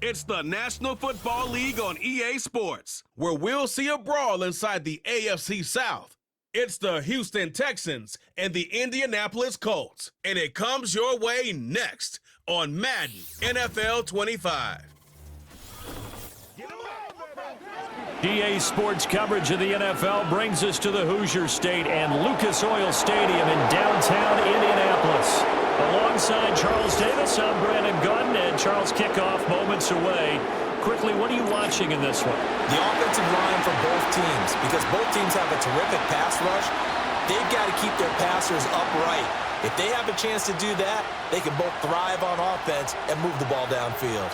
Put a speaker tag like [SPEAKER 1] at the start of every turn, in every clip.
[SPEAKER 1] It's the National Football League on EA Sports, where we'll see a brawl inside the AFC South. It's the Houston Texans and the Indianapolis Colts, and it comes your way next on Madden NFL 25.
[SPEAKER 2] EA Sports coverage of the NFL brings us to the Hoosier State and Lucas Oil Stadium in downtown Indianapolis. Alongside Charles Davis, I'm Brandon Gunn, and Charles, kickoff moments away. Quickly, what are you watching in this one?
[SPEAKER 3] The offensive line for both teams, because both teams have a terrific pass rush. They've got to keep their passers upright. If they have a chance to do that, they can both thrive on offense and move the ball downfield.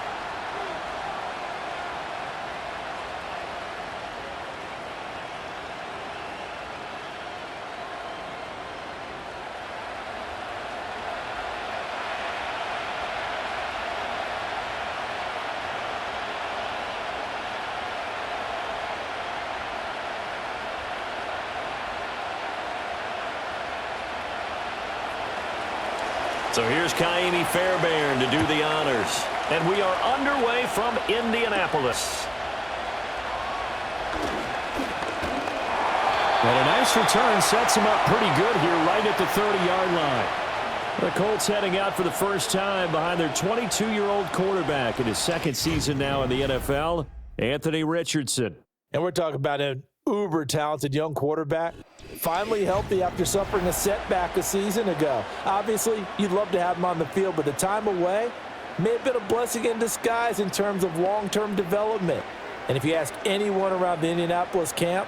[SPEAKER 2] So here's Kaimi Fairbairn to do the honors. And we are underway from Indianapolis. And a nice return sets him up pretty good here right at the 30-yard line. The Colts heading out for the first time behind their 22-year-old quarterback in his second season now in the NFL, Anthony Richardson.
[SPEAKER 3] And we're talking about an uber-talented young quarterback. Finally healthy after suffering a setback a season ago. Obviously, you'd love to have him on the field, but the time away may have been a blessing in disguise in terms of long-term development. And if you ask anyone around the Indianapolis camp,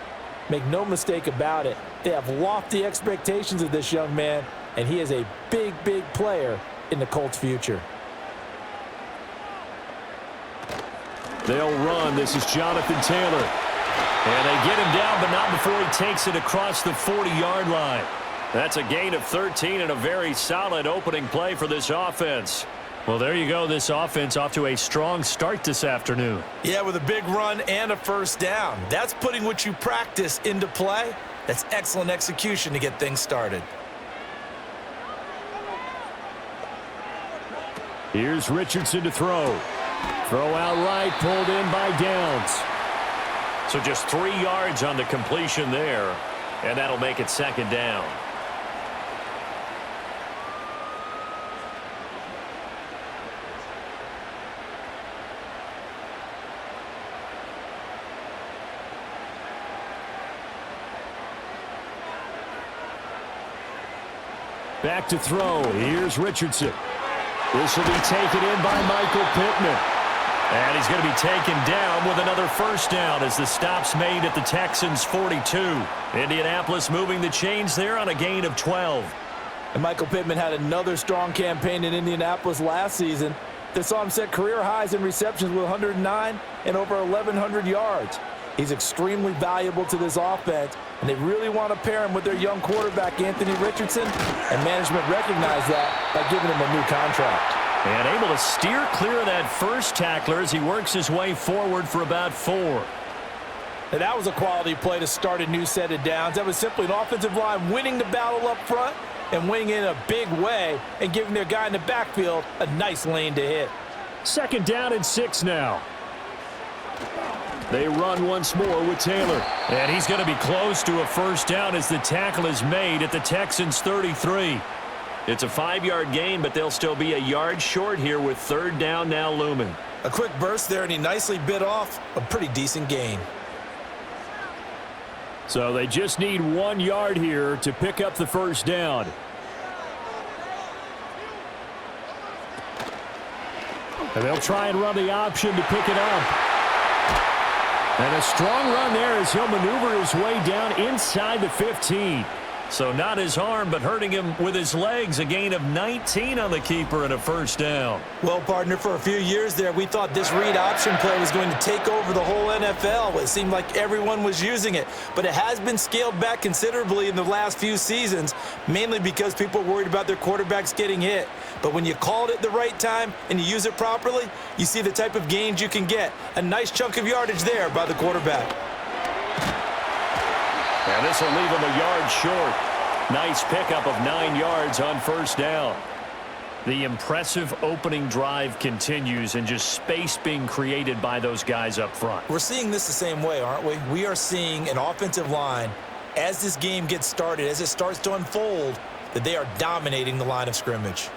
[SPEAKER 3] make no mistake about it, they have lofty expectations of this young man, and he is a big, big player in the Colts' future.
[SPEAKER 2] They'll run. This is Jonathan Taylor. And they get him down, but not before he takes it across the 40-yard line. That's a gain of 13 and a very solid opening play for this offense. Well, there you go. This offense off to a strong start this afternoon.
[SPEAKER 3] Yeah, with a big run and a first down. That's putting what you practice into play. That's excellent execution to get things started.
[SPEAKER 2] Here's Richardson to throw. Throw out right, pulled in by Downs. So just 3 yards on the completion there, and that'll make it second down. Back to throw. Here's Richardson. This will be taken in by Michael Pittman. And he's going to be taken down with another first down as the stop's made at the Texans' 42. Indianapolis moving the chains there on a gain of 12.
[SPEAKER 3] And Michael Pittman had another strong campaign in Indianapolis last season. They saw him set career highs in receptions with 109 and over 1,100 yards. He's extremely valuable to this offense, and they really want to pair him with their young quarterback, Anthony Richardson, and management recognized that by giving him a new contract.
[SPEAKER 2] And able to steer clear of that first tackler as he works his way forward for about 4.
[SPEAKER 3] And that was a quality play to start a new set of downs. That was simply an offensive line winning the battle up front and winning in a big way and giving their guy in the backfield a nice lane to hit.
[SPEAKER 2] Second down and 6 now. They run once more with Taylor. And he's going to be close to a first down as the tackle is made at the Texans' 33. It's a 5-yard gain, but they'll still be a yard short here with third down now looming.
[SPEAKER 3] A quick burst there, and he nicely bit off a pretty decent gain.
[SPEAKER 2] So they just need 1 yard here to pick up the first down. And they'll try and run the option to pick it up. And a strong run there as he'll maneuver his way down inside the 15. So not his arm, but hurting him with his legs. A gain of 19 on the keeper and a first down.
[SPEAKER 3] Well, partner, for a few years there, we thought this read option play was going to take over the whole NFL. It seemed like everyone was using it. But it has been scaled back considerably in the last few seasons, mainly because people are worried about their quarterbacks getting hit. But when you call it at the right time and you use it properly, you see the type of gains you can get. A nice chunk of yardage there by the quarterback.
[SPEAKER 2] And this will leave him a yard short. Nice pickup of 9 yards on first down. The impressive opening drive continues and just space being created by those guys up front.
[SPEAKER 3] We're seeing this the same way, aren't we? We are seeing an offensive line, as this game gets started, as it starts to unfold, that they are dominating the line of scrimmage.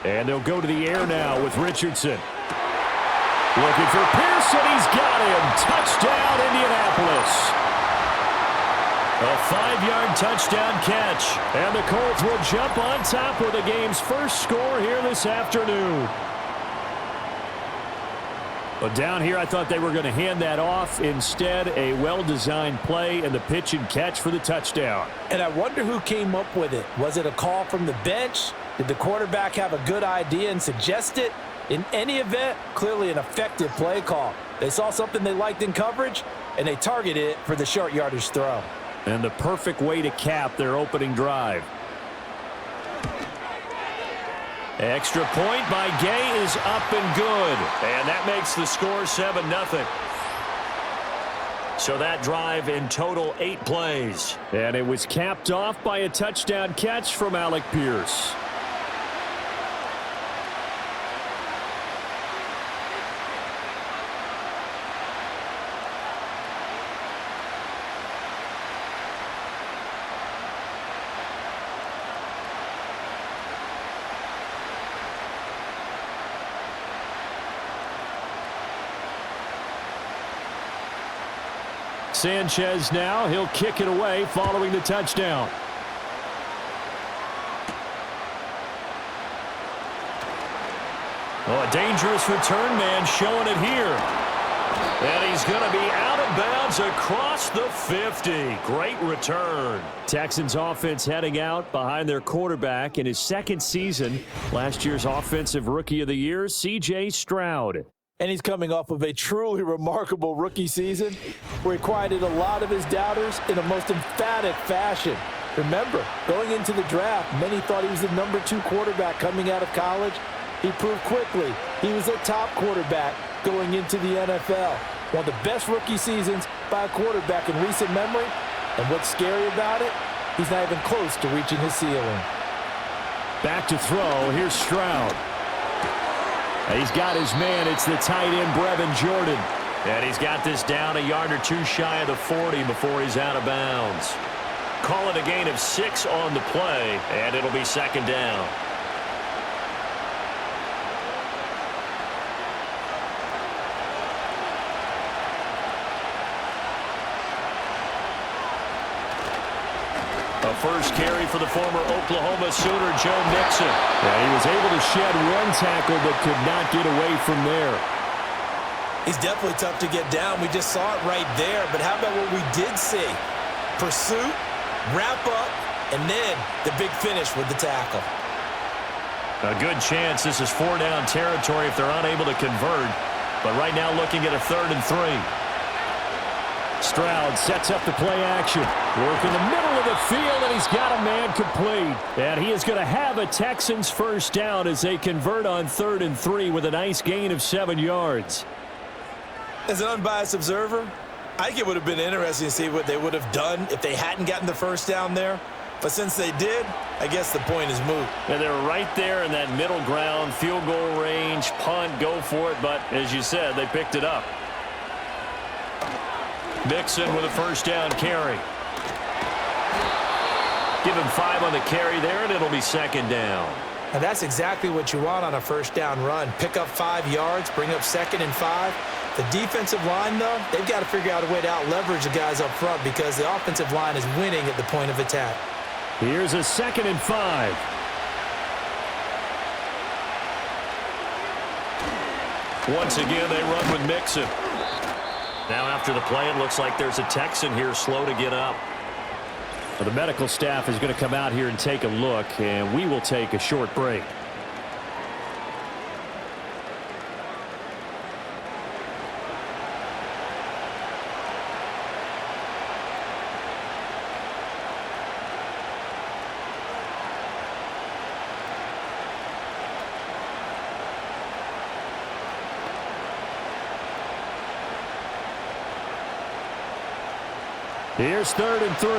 [SPEAKER 2] And they'll go to the air now with Richardson. Looking for Pearson. He's got him. Touchdown, Indianapolis. A 5-yard touchdown catch. And the Colts will jump on top with the game's first score here this afternoon. But down here, I thought they were going to hand that off. Instead, a well-designed play and the pitch and catch for the touchdown.
[SPEAKER 3] And I wonder who came up with it. Was it a call from the bench? Did the quarterback have a good idea and suggest it? In any event, clearly an effective play call. They saw something they liked in coverage, and they targeted it for the short yardage throw.
[SPEAKER 2] And the perfect way to cap their opening drive. Extra point by Gay is up and good. And that makes the score 7-0. So that drive in total 8 plays. And it was capped off by a touchdown catch from Alec Pierce. Sanchez now, he'll kick it away following the touchdown. Oh, a dangerous return man showing it here. And he's going to be out of bounds across the 50. Great return. Texans offense heading out behind their quarterback in his second season. Last year's Offensive Rookie of the Year, C.J. Stroud.
[SPEAKER 3] And he's coming off of a truly remarkable rookie season where he quieted a lot of his doubters in a most emphatic fashion. Remember, going into the draft, many thought he was the number 2 quarterback coming out of college. He proved quickly he was a top quarterback going into the NFL. One of the best rookie seasons by a quarterback in recent memory. And what's scary about it, he's not even close to reaching his ceiling.
[SPEAKER 2] Back to throw. Here's Stroud. He's got his man. It's the tight end, Brevin Jordan. And he's got this down a yard or 2 shy of the 40 before he's out of bounds. Call it a gain of 6 on the play, and it'll be second down. A first carry for the former Oklahoma Sooner, Joe Mixon. Yeah, he was able to shed 1 tackle but could not get away from there.
[SPEAKER 3] He's definitely tough to get down. We just saw it right there. But how about what we did see? Pursuit, wrap up, and then the big finish with the tackle.
[SPEAKER 2] A good chance this is 4-down territory if they're unable to convert. But right now looking at a 3rd and 3. Stroud sets up the play action. Work in the middle of the field, and he's got a man complete. And he is going to have a Texans first down as they convert on 3rd and 3 with a nice gain of 7 yards.
[SPEAKER 3] As an unbiased observer, I think it would have been interesting to see what they would have done if they hadn't gotten the first down there. But since they did, I guess the point is moot.
[SPEAKER 2] And they're right there in that middle ground, field goal range, punt, go for it. But as you said, they picked it up. Mixon with a first down carry. Give him 5 on the carry there, and it'll be second down.
[SPEAKER 3] And that's exactly what you want on a first down run. Pick up 5 yards, bring up 2nd and 5. The defensive line, though, they've got to figure out a way to out-leverage the guys up front because the offensive line is winning at the point of attack.
[SPEAKER 2] Here's a 2nd and 5. Once again, they run with Mixon. Now after the play, it looks like there's a Texan here slow to get up. Well, the medical staff is going to come out here and take a look, and we will take a short break. Here's 3rd and 3.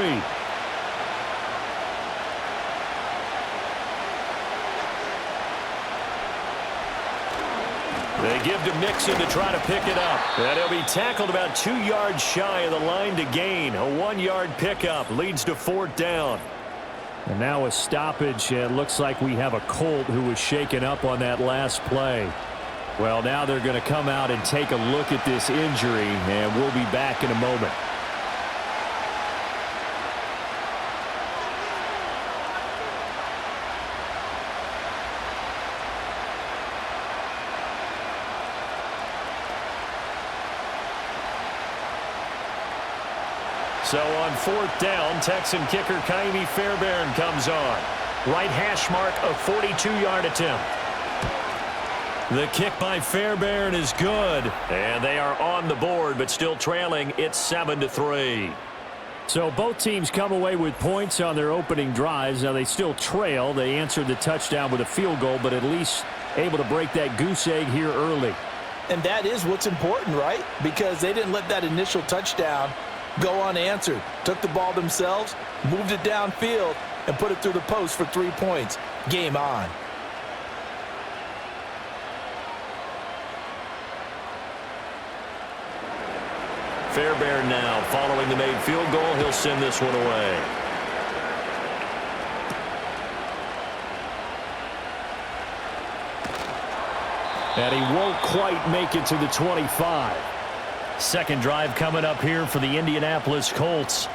[SPEAKER 2] They give to Mixon to try to pick it up. And he'll be tackled about 2 yards shy of the line to gain. A 1-yard pickup leads to 4th down.
[SPEAKER 4] And now a stoppage. It looks like we have a Colt who was shaken up on that last play. Well, now they're going to come out and take a look at this injury, and we'll be back in a moment.
[SPEAKER 2] So on 4th down, Texan kicker Kaimi Fairbairn comes on. Right hash mark, a 42-yard attempt. The kick by Fairbairn is good. And they are on the board, but still trailing. It's 7-3.
[SPEAKER 4] So both teams come away with points on their opening drives. Now they still trail. They answered the touchdown with a field goal, but at least able to break that goose egg here early.
[SPEAKER 3] And that is what's important, right? Because they didn't let that initial touchdown go unanswered. Took the ball themselves, moved it downfield, and put it through the post for 3 points. Game on.
[SPEAKER 2] Fairbairn now following the made field goal. He'll send this one away.
[SPEAKER 4] And he won't quite make it to the 25.
[SPEAKER 2] Second drive coming up here for the Indianapolis Colts.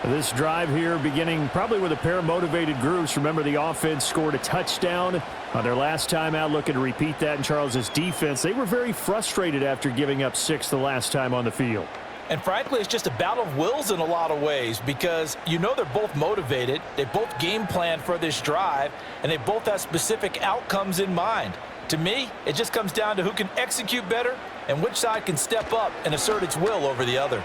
[SPEAKER 4] This drive here beginning probably with a pair of motivated groups. Remember, the offense scored a touchdown on their last time out, looking to repeat that in Charles's defense. They were very frustrated after giving up 6 the last time on the field.
[SPEAKER 3] And frankly, it's just a battle of wills in a lot of ways because you know they're both motivated. They both game plan for this drive, and they both have specific outcomes in mind. To me, it just comes down to who can execute better and which side can step up and assert its will over the other.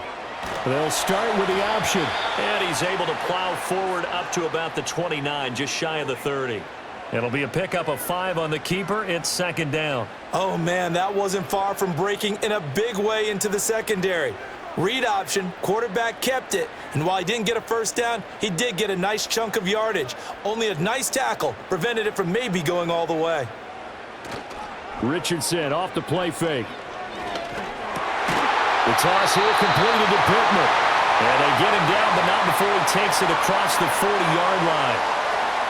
[SPEAKER 4] They'll start with the option.
[SPEAKER 2] And he's able to plow forward up to about the 29, just shy of the 30. It'll be a pickup of 5 on the keeper. It's 2nd down.
[SPEAKER 3] Oh, man, that wasn't far from breaking in a big way into the secondary. Read option, quarterback kept it, and while he didn't get a first down, he did get a nice chunk of yardage. Only a nice tackle prevented it from maybe going all the way.
[SPEAKER 4] Richardson off the play fake. The toss here completed to Pittman.
[SPEAKER 2] And they get him down, but not before he takes it across the 40-yard line.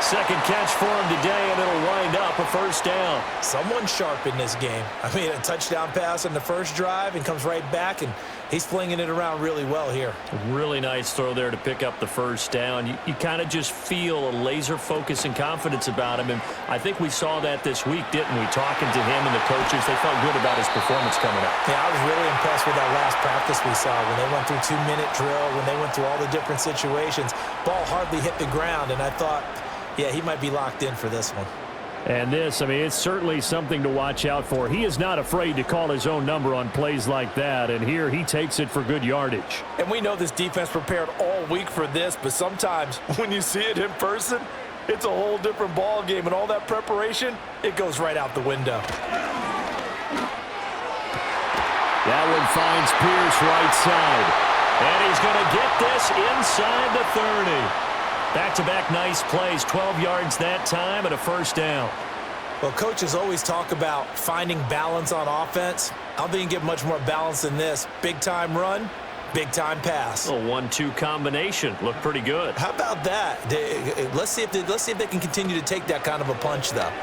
[SPEAKER 2] Second catch for him today, and it'll wind up a first down.
[SPEAKER 3] Someone sharp in this game. I mean, a touchdown pass on the first drive and comes right back, and he's flinging it around really well here.
[SPEAKER 2] Really nice throw there to pick up the first down. You kind of just feel a laser focus and confidence about him, and I think we saw that this week, didn't we? Talking to him and the coaches, they felt good about his performance coming up.
[SPEAKER 3] Yeah, I was really impressed with that last practice we saw when they went through 2-minute drill, when they went through all the different situations. Ball hardly hit the ground, and I thought, yeah, he might be locked in for this one.
[SPEAKER 4] And this, I mean, it's certainly something to watch out for. He is not afraid to call his own number on plays like that, and here he takes it for good yardage.
[SPEAKER 3] And we know this defense prepared all week for this, but sometimes when you see it in person, it's a whole different ball game, and all that preparation, it goes right out the window.
[SPEAKER 4] That one finds Pierce right side.
[SPEAKER 2] And he's going to get this inside the 30. Back-to-back nice plays, 12 yards that time and a first down.
[SPEAKER 3] Well, coaches always talk about finding balance on offense. I don't think you get much more balance than this. Big-time run, big-time pass.
[SPEAKER 2] A 1-2 combination. Looked pretty good.
[SPEAKER 3] How about that? Let's see if they can continue to take that kind of a punch, though.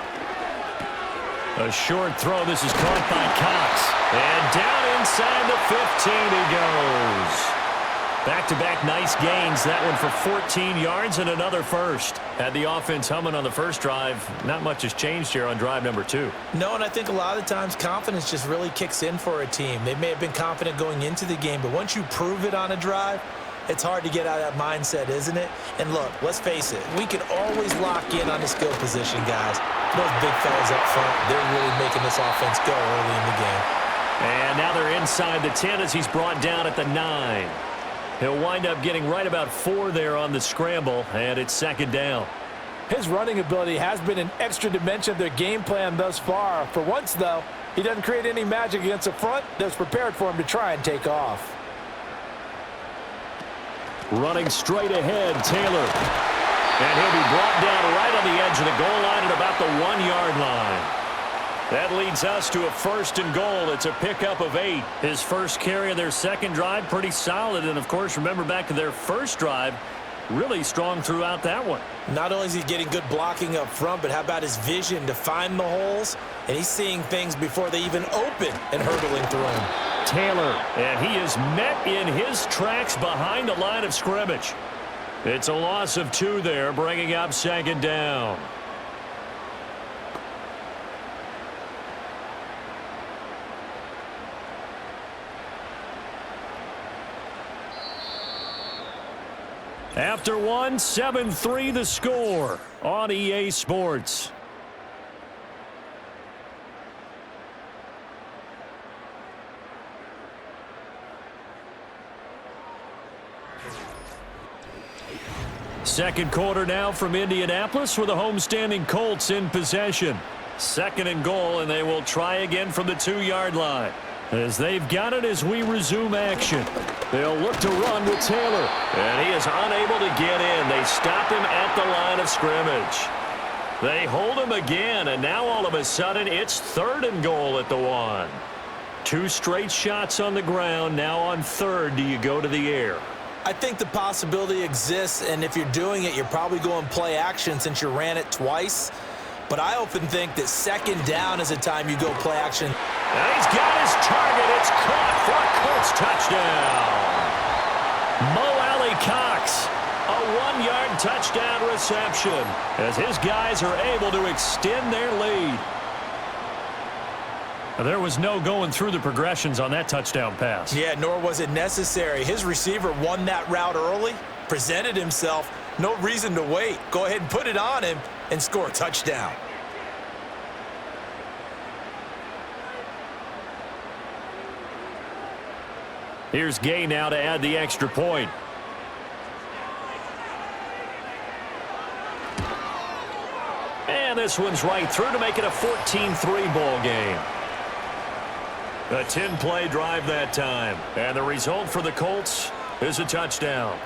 [SPEAKER 2] A short throw. This is caught by Cox. And down inside the 15 he goes. Back-to-back nice gains. That one for 14 yards and another first. Had the offense humming on the first drive. Not much has changed here on drive number 2.
[SPEAKER 3] No, and I think a lot of times confidence just really kicks in for a team. They may have been confident going into the game, but once you prove it on a drive, it's hard to get out of that mindset, isn't it? And look, let's face it, we can always lock in on the skill position, guys. Those big fellas up front, they're really making this offense go early in the game.
[SPEAKER 2] And now they're inside the 10 as he's brought down at the 9. He'll wind up getting right about 4 there on the scramble, and it's 2nd down.
[SPEAKER 3] His running ability has been an extra dimension of their game plan thus far. For once, though, he doesn't create any magic against the front that's prepared for him to try and take off.
[SPEAKER 4] Running straight ahead, Taylor.
[SPEAKER 2] And he'll be brought down right on the edge of the goal line at about the 1-yard line. That leads us to a 1st and goal. It's a pickup of 8.
[SPEAKER 4] His first carry of their second drive, pretty solid. And, of course, remember back to their first drive, really strong throughout that one.
[SPEAKER 3] Not only is he getting good blocking up front, but how about his vision to find the holes? And he's seeing things before they even open and hurdling through them.
[SPEAKER 2] Taylor, and he is met in his tracks behind the line of scrimmage. It's a loss of 2 there, bringing up 2nd down. After 1, 7-3 the score on EA Sports. Second quarter now from Indianapolis with the homestanding Colts in possession. 2nd and goal, and they will try again from the 2-yard line. As they've got it as we resume action. They'll look to run with Taylor. And he is unable to get in. They stop him at the line of scrimmage. They hold him again, and now all of a sudden it's 3rd and goal at the 1. 2 straight shots on the ground. Now on 3rd, do you go to the air?
[SPEAKER 3] I think the possibility exists, and if you're doing it, you're probably going play action since you ran it twice. But I often think that 2nd down is a time you go play action.
[SPEAKER 2] And he's got his target. It's caught for a Colts touchdown. Mo Alley Cox, a 1-yard touchdown reception as his guys are able to extend their lead.
[SPEAKER 4] There was no going through the progressions on that touchdown pass.
[SPEAKER 3] Yeah, nor was it necessary. His receiver won that route early, presented himself. No reason to wait. Go ahead and put it on him and score a touchdown.
[SPEAKER 2] Here's Gay now to add the extra point. And this one's right through to make it a 14-3 ball game. A 10-play drive that time. And the result for the Colts is a touchdown.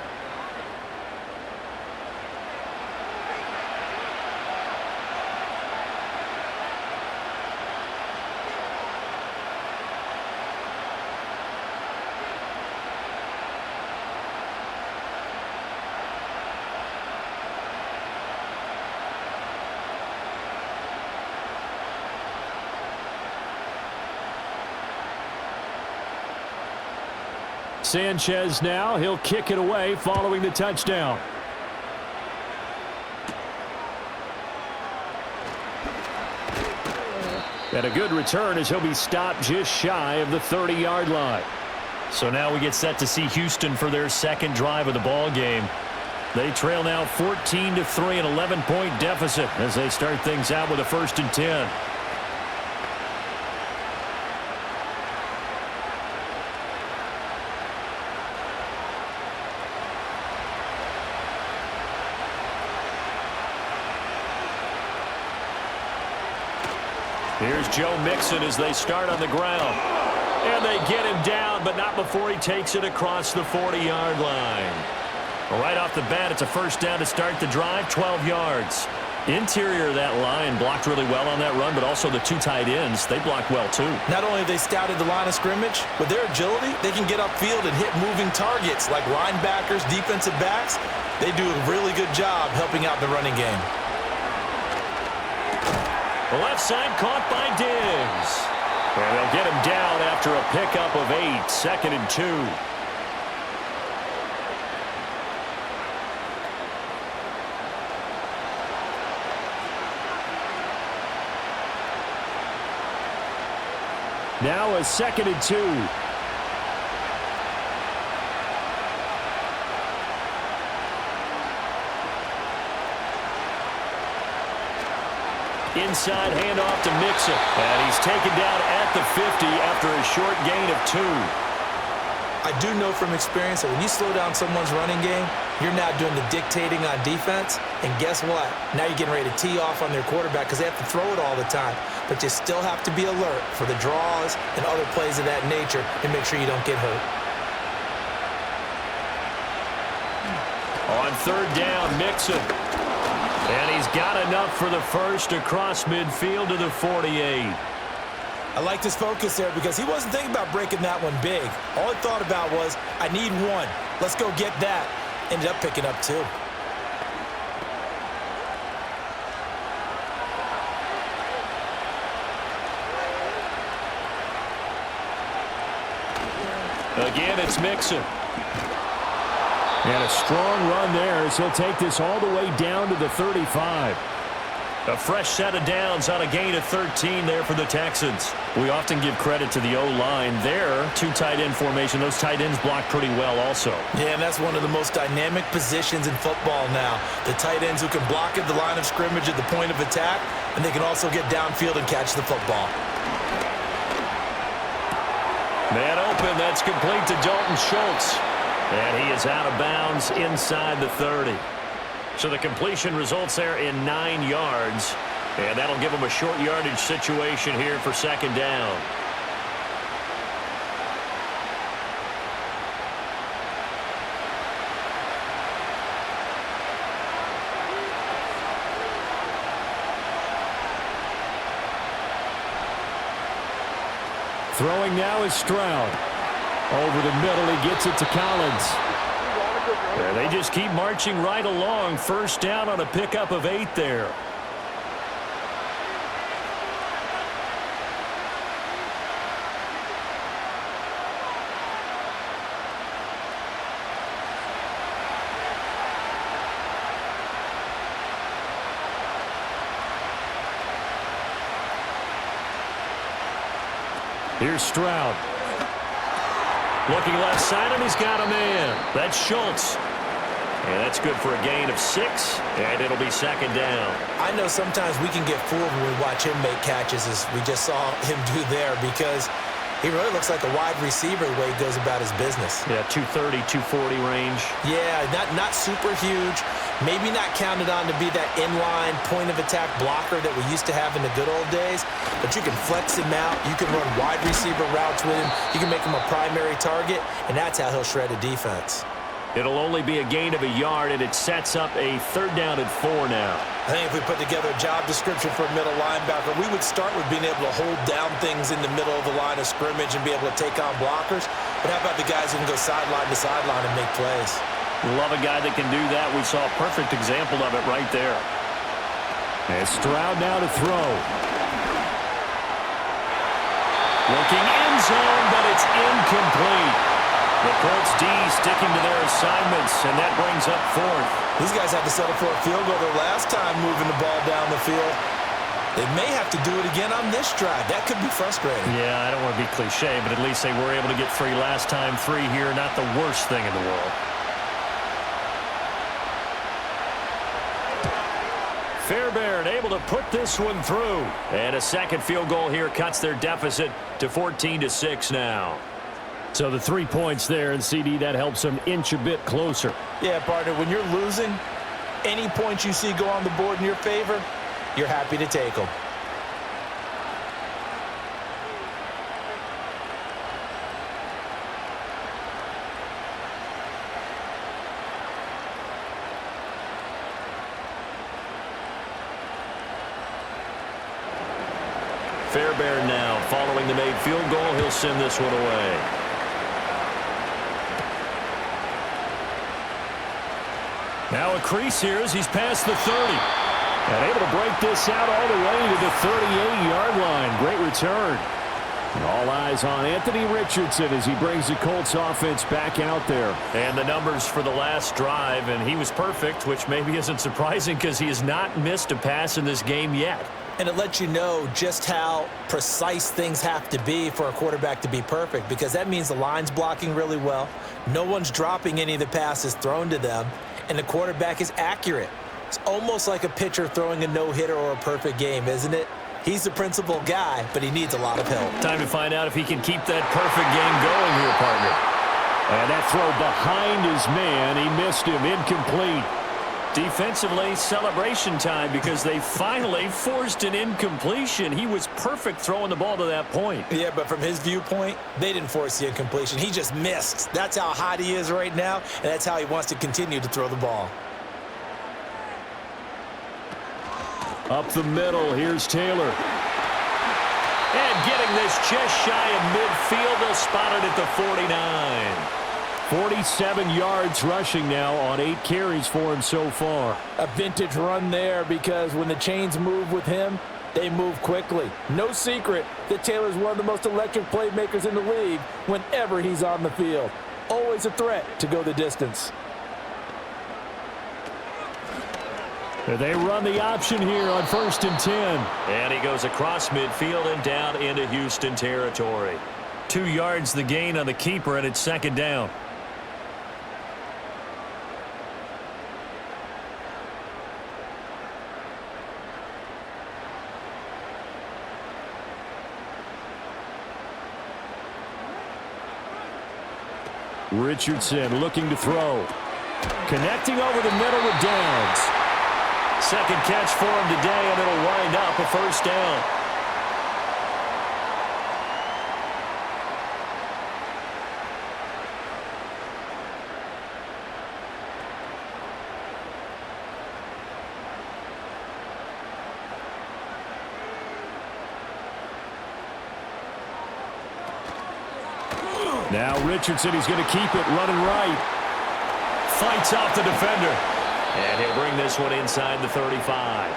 [SPEAKER 4] Sanchez now, he'll kick it away following the touchdown. And a good return as he'll be stopped just shy of the 30-yard line. So now we get set to see Houston for their 2nd drive of the ball game. They trail now 14-3, an 11-point deficit as they start things out with a 1st and 10. Here's Joe Mixon as they start on the ground. And they get him down, but not before he takes it across the 40-yard line. Right off the bat, it's a 1st down to start the drive, 12 yards. Interior of that line blocked really well on that run, but also the 2 tight ends, they blocked well too.
[SPEAKER 3] Not only have they scouted the line of scrimmage, with their agility, they can get upfield and hit moving targets like linebackers, defensive backs. They do a really good job helping out the running game.
[SPEAKER 2] The left side caught by Diggs. And they'll get him down after a pickup of 8, 2nd and 2.
[SPEAKER 4] Now a 2nd and 2.
[SPEAKER 2] Inside handoff to Mixon. And he's taken down at the 50 after a short gain of 2.
[SPEAKER 3] I do know from experience that when you slow down someone's running game, you're now doing the dictating on defense. And guess what? Now you're getting ready to tee off on their quarterback because they have to throw it all the time. But you still have to be alert for the draws and other plays of that nature and make sure you don't get hurt.
[SPEAKER 2] On 3rd down, Mixon. And he's got enough for the first across midfield to the 48.
[SPEAKER 3] I liked his focus there because he wasn't thinking about breaking that one big. All he thought about was, I need one. Let's go get that. Ended up picking up two.
[SPEAKER 2] Again, it's Mixon.
[SPEAKER 4] And a strong run there as he'll take this all the way down to the 35.
[SPEAKER 2] A fresh set of downs on a gain of 13 there for the Texans. We often give credit to the O-line there. Two tight end formation. Those tight ends block pretty well also.
[SPEAKER 3] Yeah, and that's one of the most dynamic positions in football now. The tight ends who can block at the line of scrimmage at the point of attack, and they can also get downfield and catch the football.
[SPEAKER 2] Man open. That's complete to Dalton Schultz. And he is out of bounds inside the 30. So the completion results there in 9 yards. And that'll give him a short yardage situation here for second down.
[SPEAKER 4] Throwing now is Stroud. Over the middle, he gets it to Collins.
[SPEAKER 2] And they just keep marching right along. First down on a pickup of 8 there.
[SPEAKER 4] Here's Stroud.
[SPEAKER 2] Looking left side, and he's got a man. That's Schultz. And that's good for a gain of 6, and it'll be second down.
[SPEAKER 3] I know sometimes we can get fooled when we watch him make catches, as we just saw him do there, because he really looks like a wide receiver the way he goes about his business.
[SPEAKER 2] Yeah, 230, 240 range.
[SPEAKER 3] Yeah, not super huge. Maybe not counted on to be that inline point-of-attack blocker that we used to have in the good old days, but you can flex him out. You can run wide receiver routes with him. You can make him a primary target, and that's how he'll shred a defense.
[SPEAKER 2] It'll only be a gain of a yard, and it sets up a third down at 4 now.
[SPEAKER 3] I think if we put together a job description for a middle linebacker, we would start with being able to hold down things in the middle of the line of scrimmage and be able to take on blockers. But how about the guys who can go sideline to sideline and make plays?
[SPEAKER 2] Love a guy that can do that. We saw a perfect example of it right there.
[SPEAKER 4] And Stroud now to throw.
[SPEAKER 2] Looking end zone, but it's incomplete. The Colts D sticking to their assignments, and that brings up 4th.
[SPEAKER 3] These guys had to settle for a field goal their last time moving the ball down the field. They may have to do it again on this drive. That could be frustrating.
[SPEAKER 2] Yeah, I don't want to be cliche, but at least they were able to get 3 last time. 3 here, not the worst thing in the world. Fairbairn able to put this one through. And a second field goal here cuts their deficit to 14-6 now.
[SPEAKER 4] So the 3 points there, and CD, that helps them inch a bit closer.
[SPEAKER 3] Yeah, partner, when you're losing, any points you see go on the board in your favor, you're happy to take them.
[SPEAKER 2] Fairbairn now, following the made field goal, he'll send this one away. Now a crease here as he's past the 30.
[SPEAKER 4] And able to break this out all the way to the 38-yard line. Great return. And all eyes on Anthony Richardson as he brings the Colts offense back out there.
[SPEAKER 2] And the numbers for the last drive, and he was perfect, which maybe isn't surprising because he has not missed a pass in this game yet.
[SPEAKER 3] And it lets you know just how precise things have to be for a quarterback to be perfect, because that means the line's blocking really well. No one's dropping any of the passes thrown to them, and the quarterback is accurate. It's almost like a pitcher throwing a no-hitter or a perfect game, isn't it? He's the principal guy, but he needs a lot of help.
[SPEAKER 2] Time to find out if he can keep that perfect game going here, partner.
[SPEAKER 4] And that throw behind his man, he missed him, incomplete.
[SPEAKER 2] Defensively, celebration time because they finally forced an incompletion. He was perfect throwing the ball to that point.
[SPEAKER 3] Yeah, but from his viewpoint, they didn't force the incompletion. He just missed. That's how hot he is right now, and that's how he wants to continue to throw the ball.
[SPEAKER 2] Up the middle, here's Taylor. And getting this just shy of midfield, they'll spot it at the 49.
[SPEAKER 4] 47 yards rushing now on 8 carries for him so far.
[SPEAKER 3] A vintage run there because when the chains move with him, they move quickly. No secret that Taylor's one of the most electric playmakers in the league whenever he's on the field. Always a threat to go the distance.
[SPEAKER 4] They run the option here on 1st and 10.
[SPEAKER 2] And he goes across midfield and down into Houston territory. 2 yards the gain on the keeper, and it's 2nd down.
[SPEAKER 4] Richardson looking to throw. Connecting over the middle with Downs.
[SPEAKER 2] Second catch for him today, and it'll wind up a 1st down.
[SPEAKER 4] Now Richardson, he's going to keep it running right.
[SPEAKER 2] Fights off the defender. And he'll bring this one inside the 35.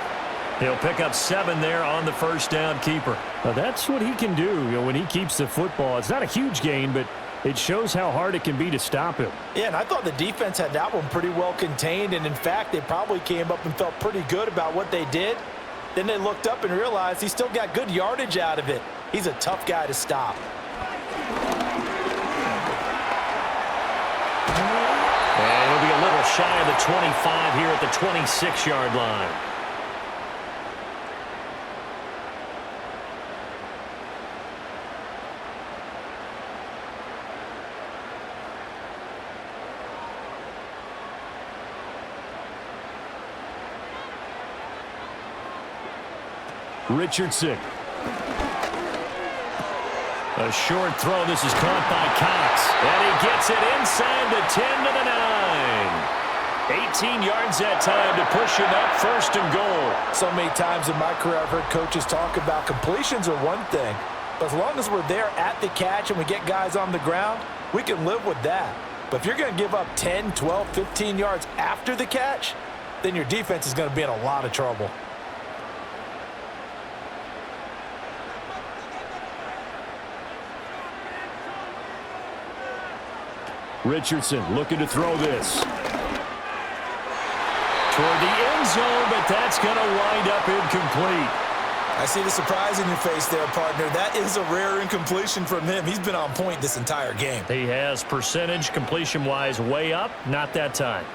[SPEAKER 2] He'll pick up 7 there on the 1st down keeper.
[SPEAKER 4] Now that's what he can do, when he keeps the football. It's not a huge gain, but it shows how hard it can be to stop him.
[SPEAKER 3] Yeah, and I thought the defense had that one pretty well contained, and in fact, they probably came up and felt pretty good about what they did. Then they looked up and realized he still got good yardage out of it. He's a tough guy to stop.
[SPEAKER 2] And he'll be a little shy of the 25 here at the 26-yard line.
[SPEAKER 4] Richardson.
[SPEAKER 2] A short throw. This is caught by Cox. And he gets it inside the 10 to the 9. 18 yards that time to push him up 1st and goal.
[SPEAKER 3] So many times in my career I've heard coaches talk about completions are one thing, but as long as we're there at the catch and we get guys on the ground, we can live with that. But if you're going to give up 10, 12, 15 yards after the catch, then your defense is going to be in a lot of trouble.
[SPEAKER 4] Richardson looking to throw this.
[SPEAKER 2] Toward the end zone, but that's going to wind up incomplete.
[SPEAKER 5] I see the surprise in your face there, partner. That is a rare incompletion from him. He's been on point this entire game.
[SPEAKER 2] He has percentage completion-wise way up, not that time.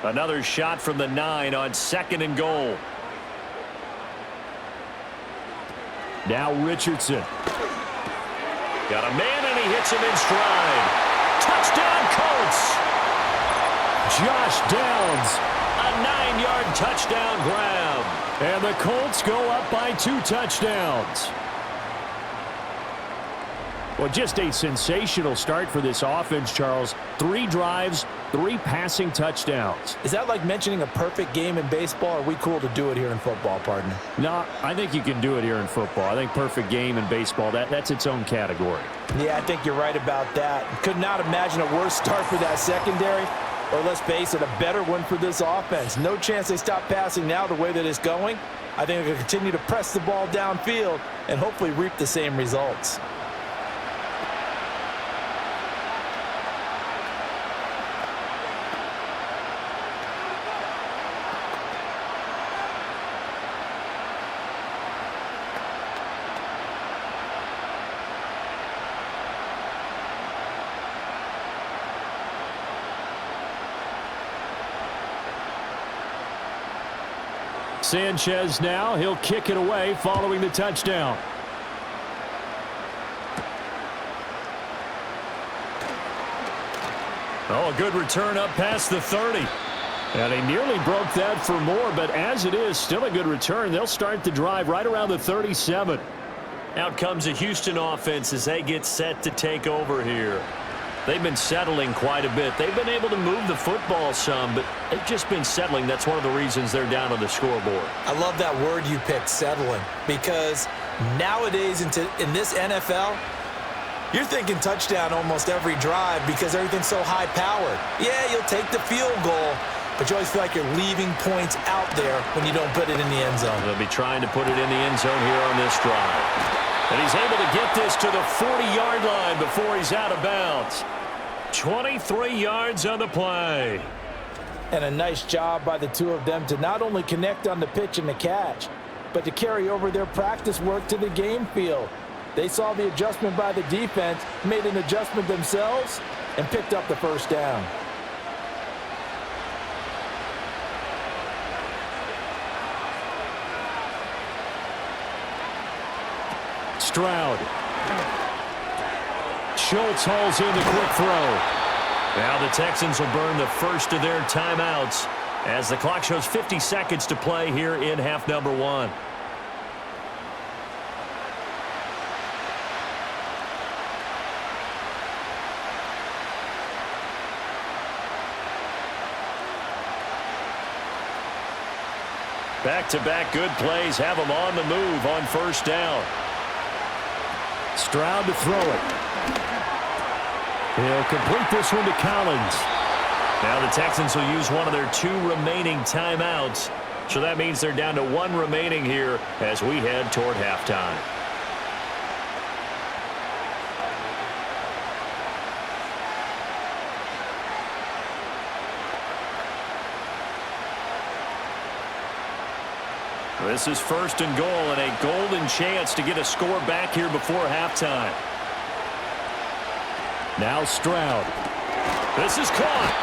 [SPEAKER 2] Another shot from the 9 on 2nd and goal.
[SPEAKER 4] Now Richardson.
[SPEAKER 2] Got a man, and he hits him in stride. Touchdown, Colts!
[SPEAKER 4] Josh Downs.
[SPEAKER 2] A 9-yard touchdown grab.
[SPEAKER 4] And the Colts go up by 2 touchdowns. Well, just a sensational start for this offense, Charles. 3 drives, 3 passing touchdowns.
[SPEAKER 3] Is that like mentioning a perfect game in baseball, or are we cool to do it here in football, partner?
[SPEAKER 4] No, I think you can do it here in football. I think perfect game in baseball, that's its own category.
[SPEAKER 3] Yeah, I think you're right about that. Could not imagine a worse start for that secondary, or let's face it, a better one for this offense. No chance they stop passing now the way that it's going. I think they're going to continue to press the ball downfield and hopefully reap the same results.
[SPEAKER 4] Sanchez now, he'll kick it away following the touchdown.
[SPEAKER 2] Oh, a good return up past the 30.
[SPEAKER 4] And he nearly broke that for more, but as it is, still a good return. They'll start the drive right around the 37.
[SPEAKER 2] Out comes the Houston offense as they get set to take over here. They've been settling quite a bit. They've been able to move the football some, but they've just been settling. That's one of the reasons they're down on the scoreboard.
[SPEAKER 5] I love that word you picked, settling, because nowadays in this NFL, you're thinking touchdown almost every drive because everything's so high-powered. Yeah, you'll take the field goal, but you always feel like you're leaving points out there when you don't put it in the end zone.
[SPEAKER 2] They'll be trying to put it in the end zone here on this drive. And he's able to get this to the 40-yard line before he's out of bounds. 23 yards on the play.
[SPEAKER 3] And a nice job by the two of them to not only connect on the pitch and the catch, but to carry over their practice work to the game field. They saw the adjustment by the defense, made an adjustment themselves, and picked up the first down.
[SPEAKER 4] Stroud. Schultz hauls in the quick throw.
[SPEAKER 2] Now the Texans will burn the first of their timeouts as the clock shows 50 seconds to play here in half number 1. Back-to-back good plays have them on the move on first down.
[SPEAKER 4] Stroud to throw it. He'll complete this one to Collins.
[SPEAKER 2] Now the Texans will use one of their 2 remaining timeouts. So that means they're down to 1 remaining here as we head toward halftime. This is first and goal and a golden chance to get a score back here before halftime.
[SPEAKER 4] Now Stroud.
[SPEAKER 2] This is caught.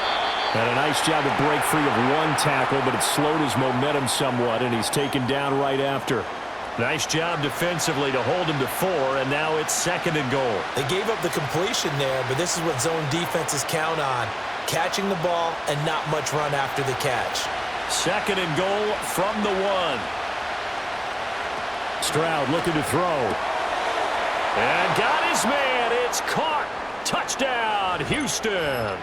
[SPEAKER 4] And a nice job to break free of 1 tackle, but it slowed his momentum somewhat, and he's taken down right after.
[SPEAKER 2] Nice job defensively to hold him to 4, and now it's second and goal.
[SPEAKER 5] They gave up the completion there, but this is what zone defenses count on, catching the ball and not much run after the catch.
[SPEAKER 2] Second and goal from the 1.
[SPEAKER 4] Stroud looking to throw.
[SPEAKER 2] And got his man. It's caught. Touchdown, Houston.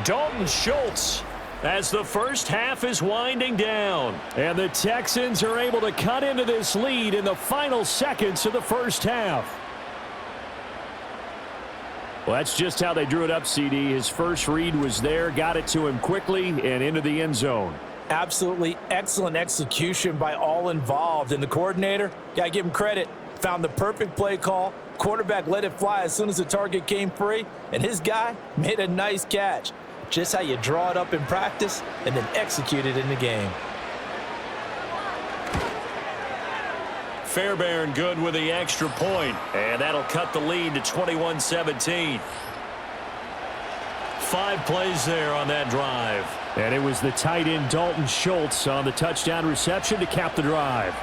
[SPEAKER 2] Dalton Schultz as the first half is winding down.
[SPEAKER 4] And the Texans are able to cut into this lead in the final seconds of the first half. Well, that's just how they drew it up, CD. His first read was there, got it to him quickly, and into the end zone.
[SPEAKER 3] Absolutely excellent execution by all involved. And the coordinator, got to give him credit, found the perfect play call. Quarterback let it fly as soon as the target came free, and his guy made a nice catch. Just how you draw it up in practice and then execute it in the game.
[SPEAKER 2] Fairbairn good with the extra point, and that'll cut the lead to 21-17. 5 plays there on that drive.
[SPEAKER 4] And it was the tight end Dalton Schultz on the touchdown reception to cap the drive.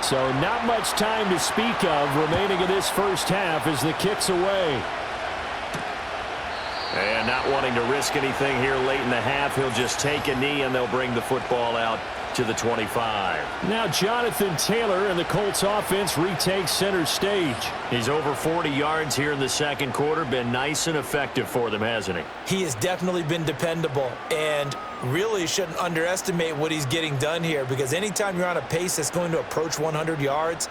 [SPEAKER 4] So not much time to speak of remaining in this first half as the kick's away.
[SPEAKER 2] And not wanting to risk anything here late in the half, he'll just take a knee and they'll bring the football out to the 25.
[SPEAKER 4] Now Jonathan Taylor and the Colts offense retake center stage.
[SPEAKER 2] He's over 40 yards here in the second quarter. Been nice and effective for them, hasn't he?
[SPEAKER 5] He has definitely been dependable and really shouldn't underestimate what he's getting done here, because anytime you're on a pace that's going to approach 100 yards,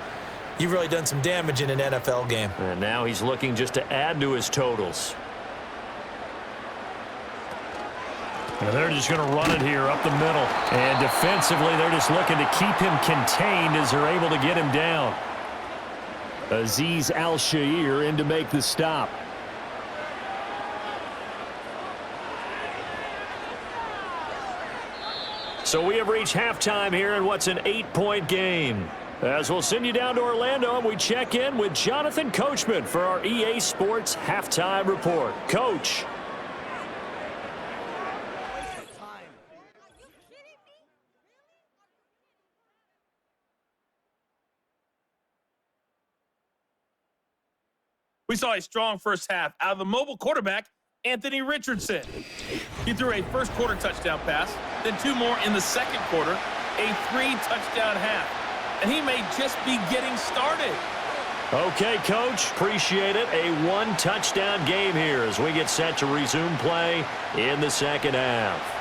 [SPEAKER 5] you've really done some damage in an NFL game.
[SPEAKER 2] And now he's looking just to add to his totals.
[SPEAKER 4] And they're just going to run it here up the middle. And defensively, they're just looking to keep him contained as they're able to get him down. Azeez Al-Shaair in to make the stop.
[SPEAKER 2] So we have reached halftime here in what's an 8-point game. As we'll send you down to Orlando, and we check in with Jonathan Coachman for our EA Sports Halftime Report. Coach.
[SPEAKER 6] We saw a strong first half out of the mobile quarterback, Anthony Richardson. He threw a first-quarter touchdown pass, then 2 more in the second quarter, a 3-touchdown half. And he may just be getting started.
[SPEAKER 2] Okay, Coach, appreciate it. A 1-touchdown game here as we get set to resume play in the second half.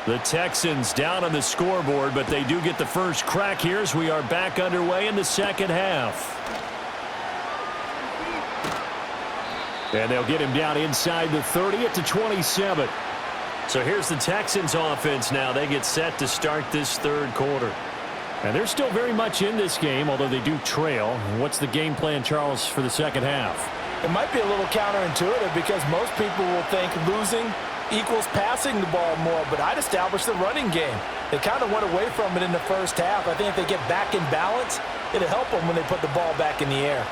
[SPEAKER 2] The Texans down on the scoreboard, but they do get the first crack here as we are back underway in the second half. And they'll get him down inside the 30 at the 27. So here's the Texans offense now. They get set to start this third quarter.
[SPEAKER 4] And they're still very much in this game, although they do trail. What's the game plan, Charles, for the second half?
[SPEAKER 3] It might be a little counterintuitive because most people will think losing equals passing the ball more, but I'd establish the running game. They kind of went away from it in the first half. I think if they get back in balance, it'll help them when they put the ball back in the air.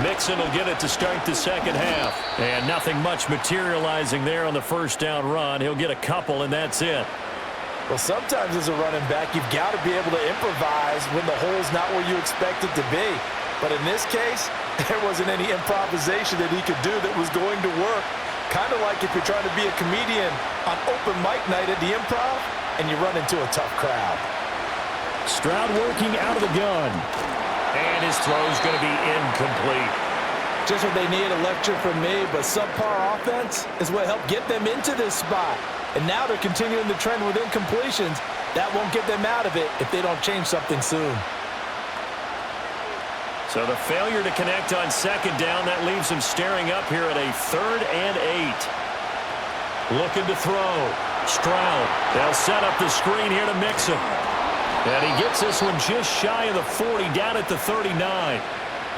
[SPEAKER 2] Mixon will get it to start the second half. And nothing much materializing there on the first down run. He'll get a couple, and that's it.
[SPEAKER 3] Well, sometimes as a running back, you've got to be able to improvise when the hole's not where you expect it to be. But in this case, there wasn't any improvisation that he could do that was going to work. Kind of like if you're trying to be a comedian on open mic night at the Improv and you run into a tough crowd.
[SPEAKER 4] Stroud working out of the gun.
[SPEAKER 2] And his throw's going to be incomplete.
[SPEAKER 3] Just what they need, a lecture from me, but subpar offense is what helped get them into this spot. And now they're continuing the trend with incompletions. That won't get them out of it if they don't change something soon.
[SPEAKER 2] So the failure to connect on second down, that leaves him staring up here at a 3rd and 8. Looking to throw. Stroud. They'll set up the screen here to Mixon. And he gets this one just shy of the 40, down at the 39.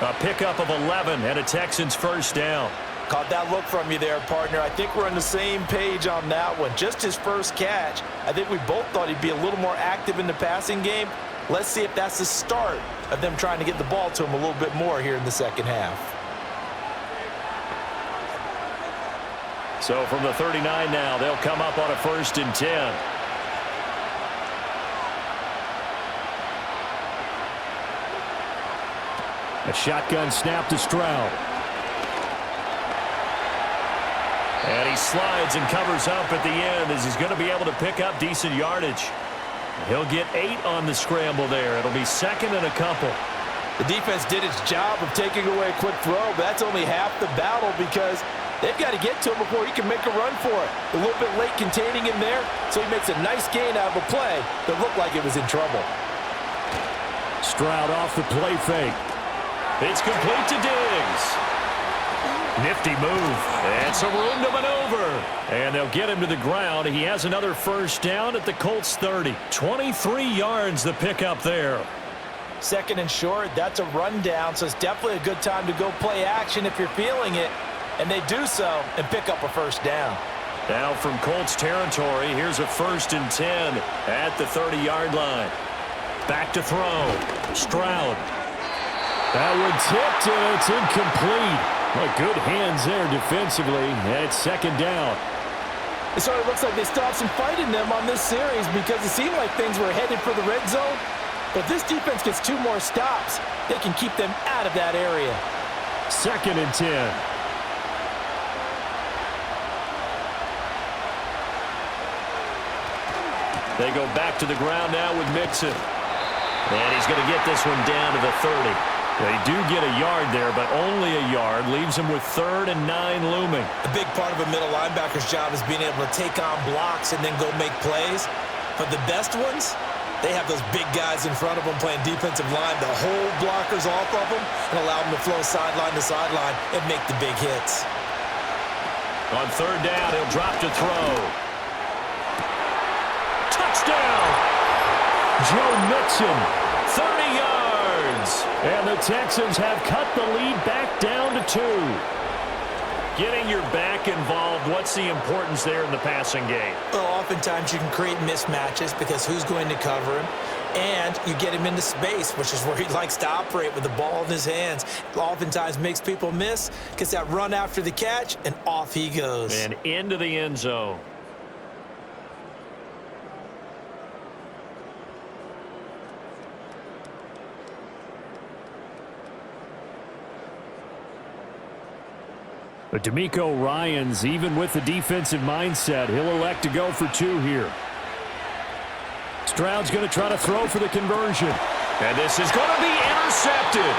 [SPEAKER 2] A pickup of 11 and a Texans first down.
[SPEAKER 3] Caught that look from you there, partner. I think we're on the same page on that one. Just his first catch. I think we both thought he'd be a little more active in the passing game. Let's see if that's the start of them trying to get the ball to him a little bit more here in the second half.
[SPEAKER 2] So from the 39 now, they'll come up on a 1st and 10.
[SPEAKER 4] A shotgun snap to Stroud.
[SPEAKER 2] And he slides and covers up at the end as he's going to be able to pick up decent yardage. He'll get 8 on the scramble there. It'll be 2nd and a couple.
[SPEAKER 3] The defense did its job of taking away a quick throw, but that's only half the battle because they've got to get to him before he can make a run for it. A little bit late containing him there, so he makes a nice gain out of a play that looked like it was in trouble.
[SPEAKER 4] Stroud off the play fake.
[SPEAKER 2] It's complete to Diggs. Nifty move. And some room to maneuver. And they'll get him to the ground. He has another first down at the Colts 30. 23 yards the pickup there.
[SPEAKER 3] 2nd and short, that's a rundown, so it's definitely a good time to go play action if you're feeling it. And they do so and pick up a first down.
[SPEAKER 2] Now from Colts territory, here's a 1st and 10 at the 30-yard line. Back to throw. Stroud.
[SPEAKER 4] That one tipped, and it's incomplete. Well, good hands there defensively, and it's 2nd down.
[SPEAKER 3] It sort of looks like they still have some fight in them on this series because it seemed like things were headed for the red zone. But if this defense gets 2 more stops, they can keep them out of that area.
[SPEAKER 4] 2nd and 10.
[SPEAKER 2] They go back to the ground now with Mixon. And he's going to get this one down to the 30. They do get a yard there, but only a yard. Leaves him with 3rd and 9 looming.
[SPEAKER 5] A big part of a middle linebacker's job is being able to take on blocks and then go make plays. But the best ones, they have those big guys in front of them playing defensive line to hold blockers off of them and allow them to flow sideline to sideline and make the big hits.
[SPEAKER 2] On 3rd down, he'll drop to throw. Touchdown!
[SPEAKER 4] Joe Mixon.
[SPEAKER 2] 30 yards.
[SPEAKER 4] And the Texans have cut the lead back down to 2.
[SPEAKER 2] Getting your back involved, what's the importance there in the passing game?
[SPEAKER 5] Well, oftentimes you can create mismatches because who's going to cover him? and you get him into space, which is where he likes to operate with the ball in his hands. Oftentimes makes people miss, gets that run after the catch, and off he goes.
[SPEAKER 2] And into the end zone.
[SPEAKER 4] But DeMeco Ryans, even with the defensive mindset, he'll elect to go for 2 here. Stroud's going to try to throw for the conversion.
[SPEAKER 2] And this is going to be intercepted.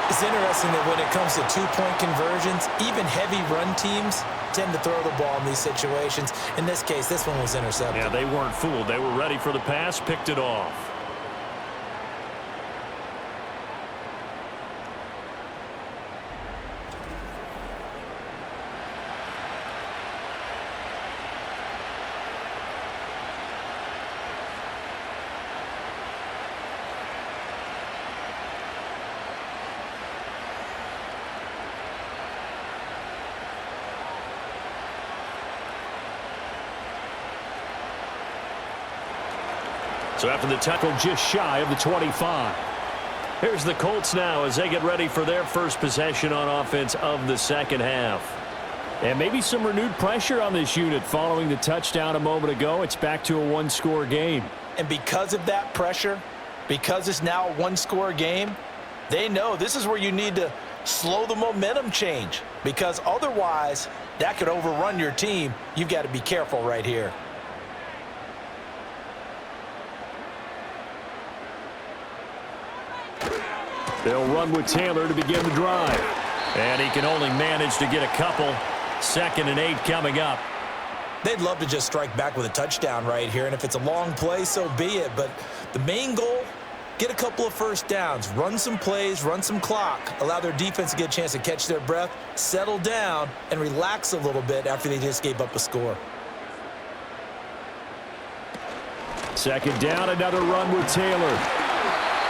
[SPEAKER 5] It's interesting that when it comes to two-point conversions, even heavy run teams tend to throw the ball in these situations. In this case, this one was intercepted.
[SPEAKER 2] Yeah, they weren't fooled. They were ready for the pass, picked it off. So after the tackle, just shy of the 25. Here's the Colts now as they get ready for their first possession on offense of the second half.
[SPEAKER 4] And maybe some renewed pressure on this unit following the touchdown a moment ago. It's back to a one-score game.
[SPEAKER 5] And because of that pressure, because it's now a one-score game, they know this is where you need to slow the momentum change, because otherwise that could overrun your team. You've got to be careful right here.
[SPEAKER 4] They'll run with Taylor to begin the drive.
[SPEAKER 2] And he can only manage to get a couple. 2nd and 8 coming up.
[SPEAKER 5] They'd love to just strike back with a touchdown right here, and if it's a long play, so be it. But the main goal, get a couple of first downs, run some plays, run some clock, allow their defense to get a chance to catch their breath, settle down, and relax a little bit after they just gave up a score.
[SPEAKER 4] 2nd down, another run with Taylor.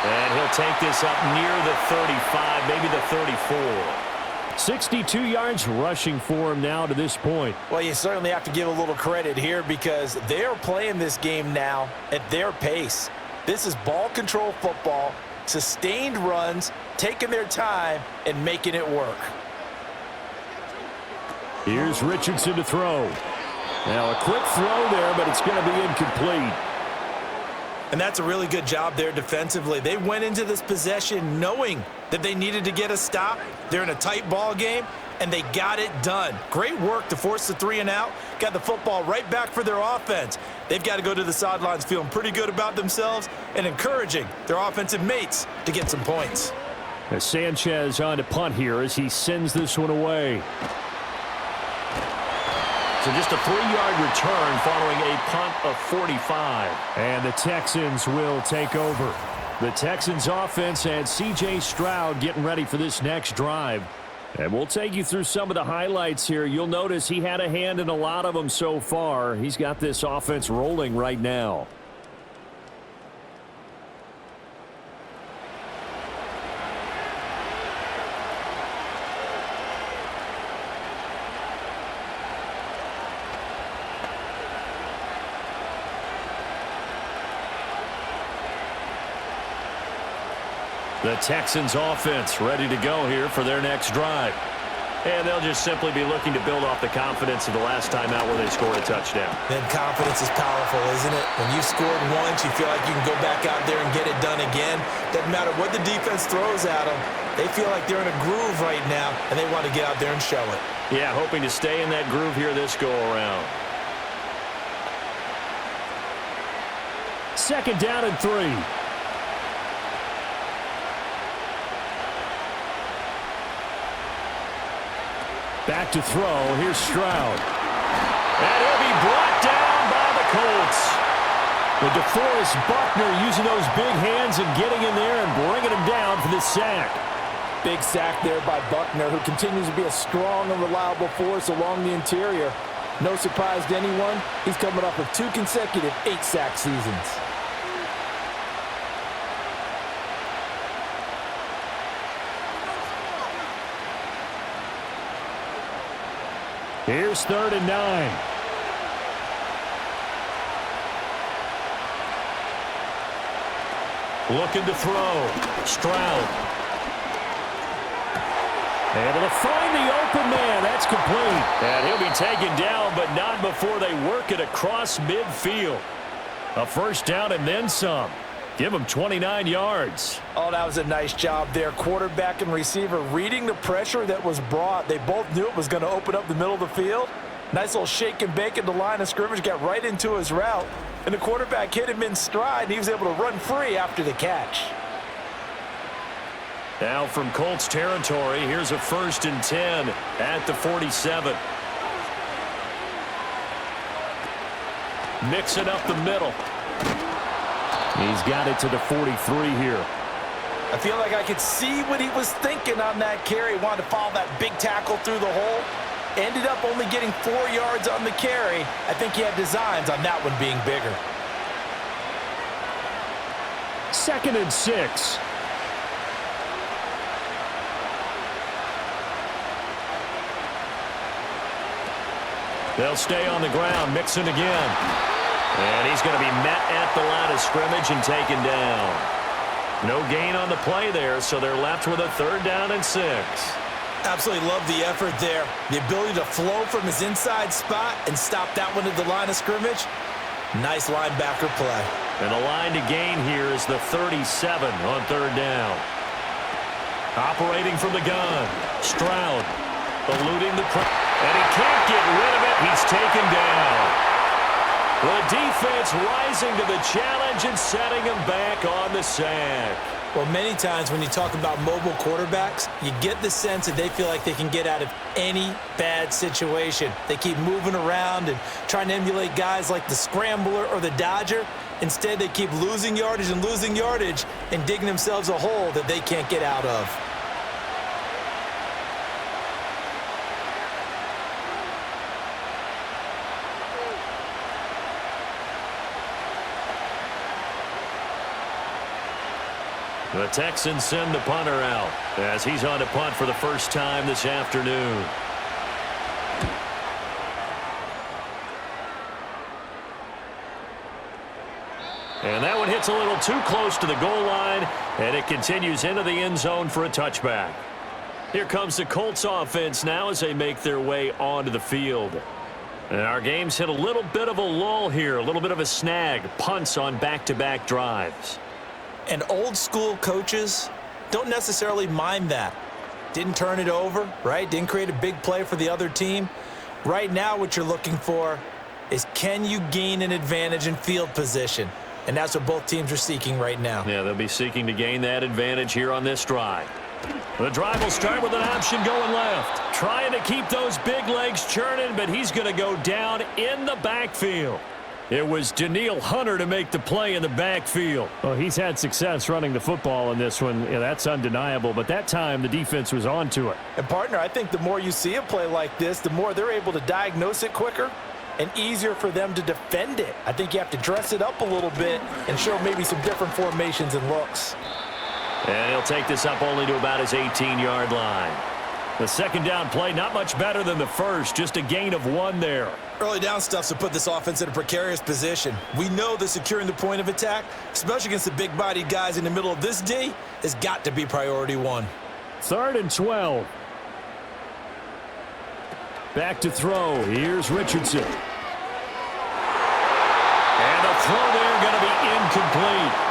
[SPEAKER 2] And he'll take this up near the 35, maybe the 34.
[SPEAKER 4] 62 yards rushing for him now to this point.
[SPEAKER 5] Well, you certainly have to give a little credit here because they're playing this game now at their pace. This is ball control football, sustained runs, taking their time, and making it work.
[SPEAKER 4] Here's Richardson to throw. Now a quick throw there, but it's going to be incomplete.
[SPEAKER 5] And that's a really good job there defensively. They went into this possession knowing that they needed to get a stop. They're in a tight ball game, and they got it done. Great work to force the 3 and out. Got the football right back for their offense. They've got to go to the sidelines feeling pretty good about themselves and encouraging their offensive mates to get some points.
[SPEAKER 4] As Sanchez on to punt here as he sends this one away.
[SPEAKER 2] So just a 3-yard return following a punt of 45.
[SPEAKER 4] And the Texans will take over. The Texans offense and C.J. Stroud getting ready for this next drive. And we'll take you through some of the highlights here. You'll notice he had a hand in a lot of them so far. He's got this offense rolling right now.
[SPEAKER 2] The Texans offense ready to go here for their next drive. And they'll just simply be looking to build off the confidence of the last time out where they scored a touchdown.
[SPEAKER 5] Then confidence is powerful, isn't it? When you scored once, you feel like you can go back out there and get it done again. Doesn't matter what the defense throws at them. They feel like they're in a groove right now, and they want to get out there and show it.
[SPEAKER 2] Yeah, hoping to stay in that groove here this go-around.
[SPEAKER 4] 2nd down and 3. Back to throw. Here's Stroud.
[SPEAKER 2] And he'll be brought down by the Colts.
[SPEAKER 4] But DeForest Buckner using those big hands and getting in there and bringing him down for the sack.
[SPEAKER 3] Big sack there by Buckner, who continues to be a strong and reliable force along the interior. No surprise to anyone, he's coming off of 2 consecutive 8-sack seasons.
[SPEAKER 4] Here's 3rd and 9.
[SPEAKER 2] Looking to throw. Stroud. Able to find the open man. That's complete. And he'll be taken down, but not before they work it across midfield. A first down and then some. Give him 29 yards.
[SPEAKER 3] Oh, that was a nice job there. Quarterback and receiver reading the pressure that was brought. They both knew it was going to open up the middle of the field. Nice little shake and bake at the line of scrimmage. Got right into his route. And the quarterback hit him in stride, and he was able to run free after the catch.
[SPEAKER 2] Now from Colts territory, here's a 1st and 10 at the 47. Mixing up the middle.
[SPEAKER 4] He's got it to the 43 here.
[SPEAKER 3] I feel like I could see what he was thinking on that carry. Wanted to follow that big tackle through the hole. Ended up only getting 4 yards on the carry. I think he had designs on that one being bigger.
[SPEAKER 4] 2nd and 6.
[SPEAKER 2] They'll stay on the ground, mixing again. And he's going to be met at the line of scrimmage and taken down. No gain on the play there, so they're left with a 3rd down and 6.
[SPEAKER 5] Absolutely love the effort there. The ability to flow from his inside spot and stop that one at the line of scrimmage. Nice linebacker play.
[SPEAKER 2] And the line to gain here is the 37 on 3rd down. Operating from the gun. Stroud eluding the pressure. And he can't get rid of it. He's taken down. The defense rising to the challenge and setting him back on the sack.
[SPEAKER 5] Well, many times when you talk about mobile quarterbacks, you get the sense that they feel like they can get out of any bad situation. They keep moving around and trying to emulate guys like the scrambler or the dodger. Instead, they keep losing yardage and digging themselves a hole that they can't get out of.
[SPEAKER 2] The Texans send the punter out as he's on to punt for the first time this afternoon. And that one hits a little too close to the goal line, and it continues into the end zone for a touchback. Here comes the Colts offense now as they make their way onto the field. And our game's hit a little bit of a lull here, a little bit of a snag, punts on back-to-back drives.
[SPEAKER 5] And old school coaches don't necessarily mind that. Didn't turn it over, right? Didn't create a big play for the other team. Right now what you're looking for is, can you gain an advantage in field position? And that's what both teams are seeking right now.
[SPEAKER 2] Yeah, they'll be seeking to gain that advantage here on this drive. The drive will start with an option going left. Trying to keep those big legs churning, but he's going to go down in the backfield. It was Danielle Hunter to make the play in the backfield.
[SPEAKER 4] Well, he's had success running the football in this one. Yeah, that's undeniable. But that time, the defense was on to it.
[SPEAKER 3] And, partner, I think the more you see a play like this, the more they're able to diagnose it quicker and easier for them to defend it. I think you have to dress it up a little bit and show maybe some different formations and looks.
[SPEAKER 2] And he'll take this up only to about his 18-yard line. The second down play, not much better than the first, just a gain of 1 there.
[SPEAKER 5] Early down stuff's to put this offense in a precarious position. We know that securing the point of attack, especially against the big-bodied guys in the middle of this D, has got to be priority 1.
[SPEAKER 4] 3rd and 12. Back to throw. Here's Richardson.
[SPEAKER 2] And the throw there going to be incomplete.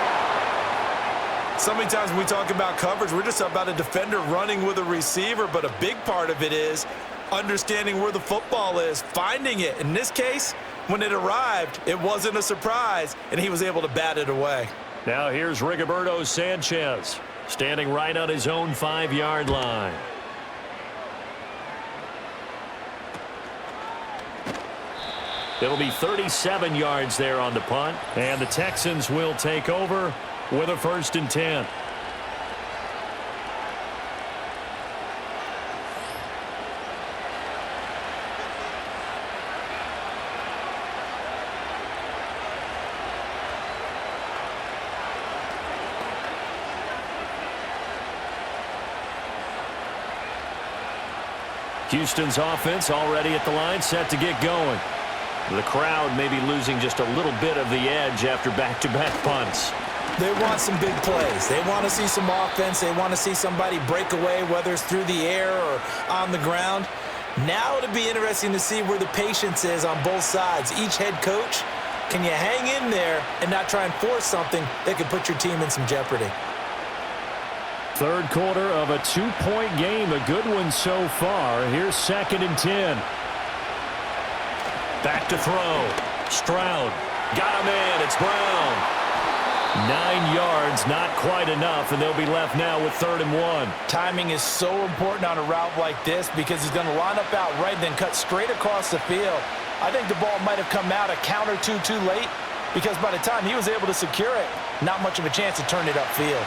[SPEAKER 5] So many times when we talk about coverage, we're just about a defender running with a receiver, but a big part of it is understanding where the football is, finding it. In this case, when it arrived, it wasn't a surprise, and he was able to bat it away.
[SPEAKER 2] Now here's Rigoberto Sanchez, standing right on his own 5-yard line. It'll be 37 yards there on the punt, and the Texans will take over with a 1st and 10. Houston's offense already at the line, set to get going. The crowd may be losing just a little bit of the edge after back-to-back punts.
[SPEAKER 5] They want some big plays. They want to see some offense. They want to see somebody break away, whether it's through the air or on the ground. Now it'll be interesting to see where the patience is on both sides. Each head coach, can you hang in there and not try and force something that could put your team in some jeopardy?
[SPEAKER 4] Third quarter of a 2-point game, a good one so far. Here's 2nd and 10. Back to throw. Stroud. Got him in. It's Brown. 9 yards, not quite enough, and they'll be left now with 3rd and 1.
[SPEAKER 3] Timing is so important on a route like this because he's going to line up out right and then cut straight across the field. I think the ball might have come out a count or two too late because by the time he was able to secure it, not much of a chance to turn it upfield.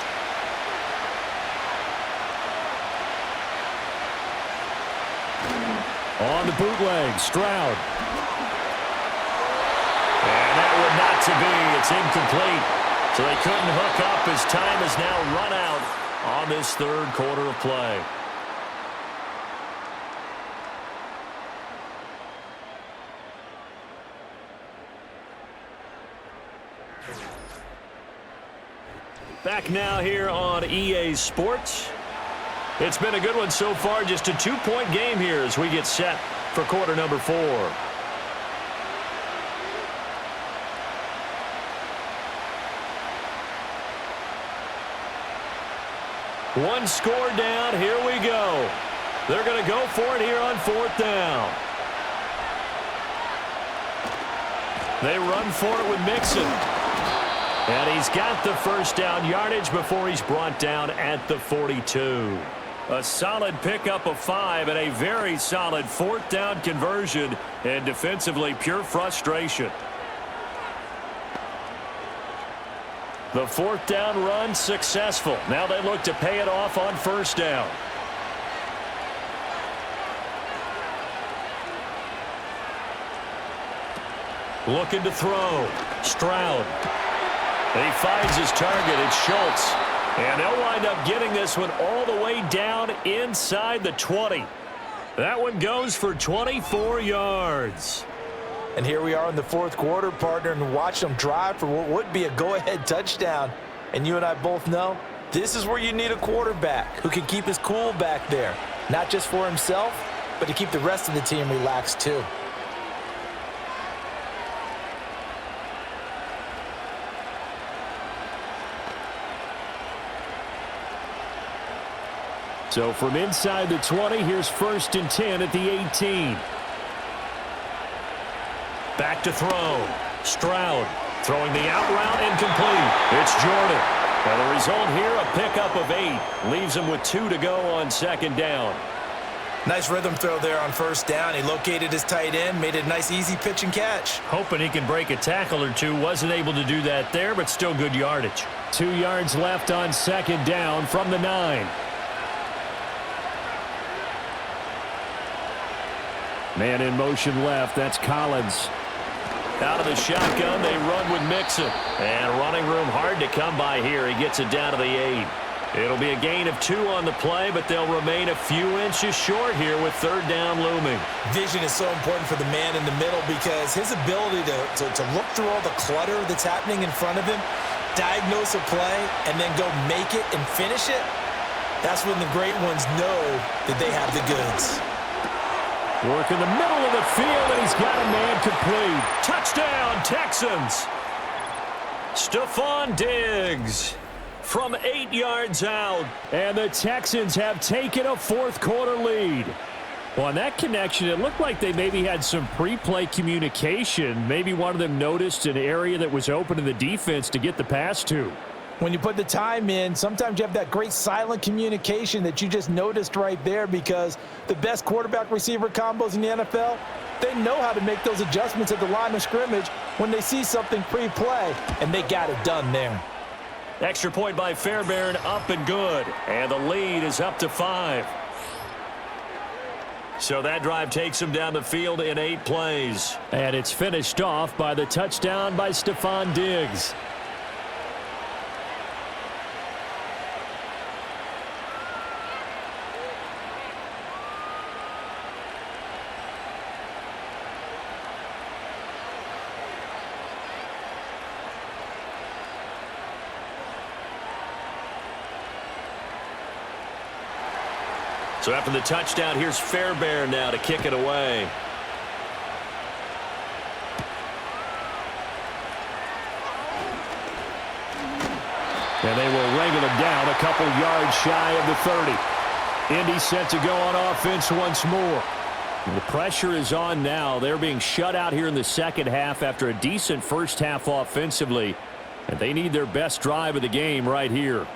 [SPEAKER 4] On the bootleg, Stroud. And that would not to be. It's incomplete. So they couldn't hook up as time has now run out on this third quarter of play. Back now here on EA Sports. It's been a good one so far. Just a 2-point game here as we get set for quarter number 4. One score down. Here we go. They're going to go for it here on 4th down. They run for it with Mixon. And he's got the first down yardage before he's brought down at the 42. A solid pickup of 5 and a very solid 4th down conversion, and defensively pure frustration. The 4th down run successful. Now they look to pay it off on 1st down. Looking to throw. Stroud. He finds his target. It's Schultz. And they'll wind up getting this one all the way down inside the 20. That one goes for 24 yards.
[SPEAKER 3] And here we are in the 4th quarter, partner, and watch them drive for what would be a go-ahead touchdown. And you and I both know this is where you need a quarterback who can keep his cool back there, not just for himself, but to keep the rest of the team relaxed too.
[SPEAKER 4] So from inside the 20, here's 1st and 10 at the 18. Back to throw. Stroud throwing the out route incomplete. It's Jordan. And the result here, a pickup of 8. Leaves him with 2 to go on 2nd down.
[SPEAKER 5] Nice rhythm throw there on 1st down. He located his tight end, made it a nice easy pitch and catch.
[SPEAKER 4] Hoping he can break a tackle or two. Wasn't able to do that there, but still good yardage. 2 yards left on 2nd down from the 9. Man in motion left. That's Collins. Out of the shotgun, they run with Mixon. And running room hard to come by here. He gets it down to the 8. It'll be a gain of 2 on the play, but they'll remain a few inches short here with 3rd down looming.
[SPEAKER 5] Vision is so important for the man in the middle because his ability to look through all the clutter that's happening in front of him, diagnose a play, and then go make it and finish it, that's when the great ones know that they have the goods.
[SPEAKER 4] Work in the middle of the field, and he's got a man complete. Touchdown, Texans. Stefon Diggs from 8 yards out. And the Texans have taken a 4th quarter lead. Well, on that connection, it looked like they maybe had some pre-play communication. Maybe one of them noticed an area that was open in the defense to get the pass to.
[SPEAKER 3] When you put the time in, sometimes you have that great silent communication that you just noticed right there because the best quarterback-receiver combos in the NFL, they know how to make those adjustments at the line of scrimmage when they see something pre-play, and they got it done there.
[SPEAKER 2] Extra point by Fairbairn, up and good. And the lead is up to 5. So that drive takes him down the field in 8 plays.
[SPEAKER 4] And it's finished off by the touchdown by Stefon Diggs.
[SPEAKER 2] So after the touchdown, here's Fairbairn now to kick it away.
[SPEAKER 4] And they will wrangle him down a couple yards shy of the 30. Indy set to go on offense once more. And the pressure is on now. They're being shut out here in the second half after a decent first half offensively. And they need their best drive of the game right here.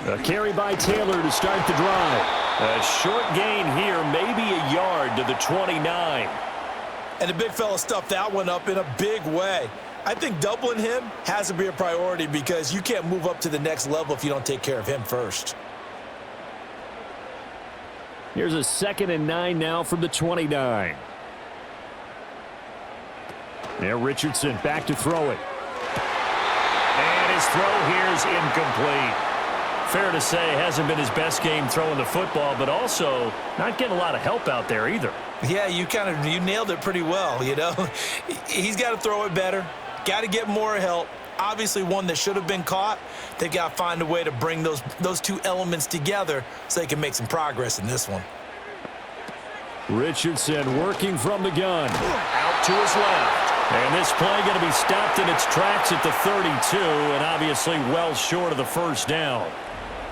[SPEAKER 4] A carry by Taylor to start the drive.
[SPEAKER 2] A short gain here, maybe a yard to the 29.
[SPEAKER 5] And the big fella stuffed that one up in a big way. I think doubling him has to be a priority because you can't move up to the next level if you don't take care of him first.
[SPEAKER 4] Here's a 2nd and 9 now from the 29. There, Richardson back to throw it.
[SPEAKER 2] And his throw here is incomplete. Fair to say, hasn't been his best game throwing the football, but also not getting a lot of help out there either.
[SPEAKER 5] Yeah, you nailed it pretty well, you know. He's got to throw it better, got to get more help. Obviously one that should have been caught. They got to find a way to bring those two elements together so they can make some progress in this one.
[SPEAKER 4] Richardson working from the gun.
[SPEAKER 2] Out to his left.
[SPEAKER 4] And this play going to be stopped in its tracks at the 32, and obviously well short of the first down.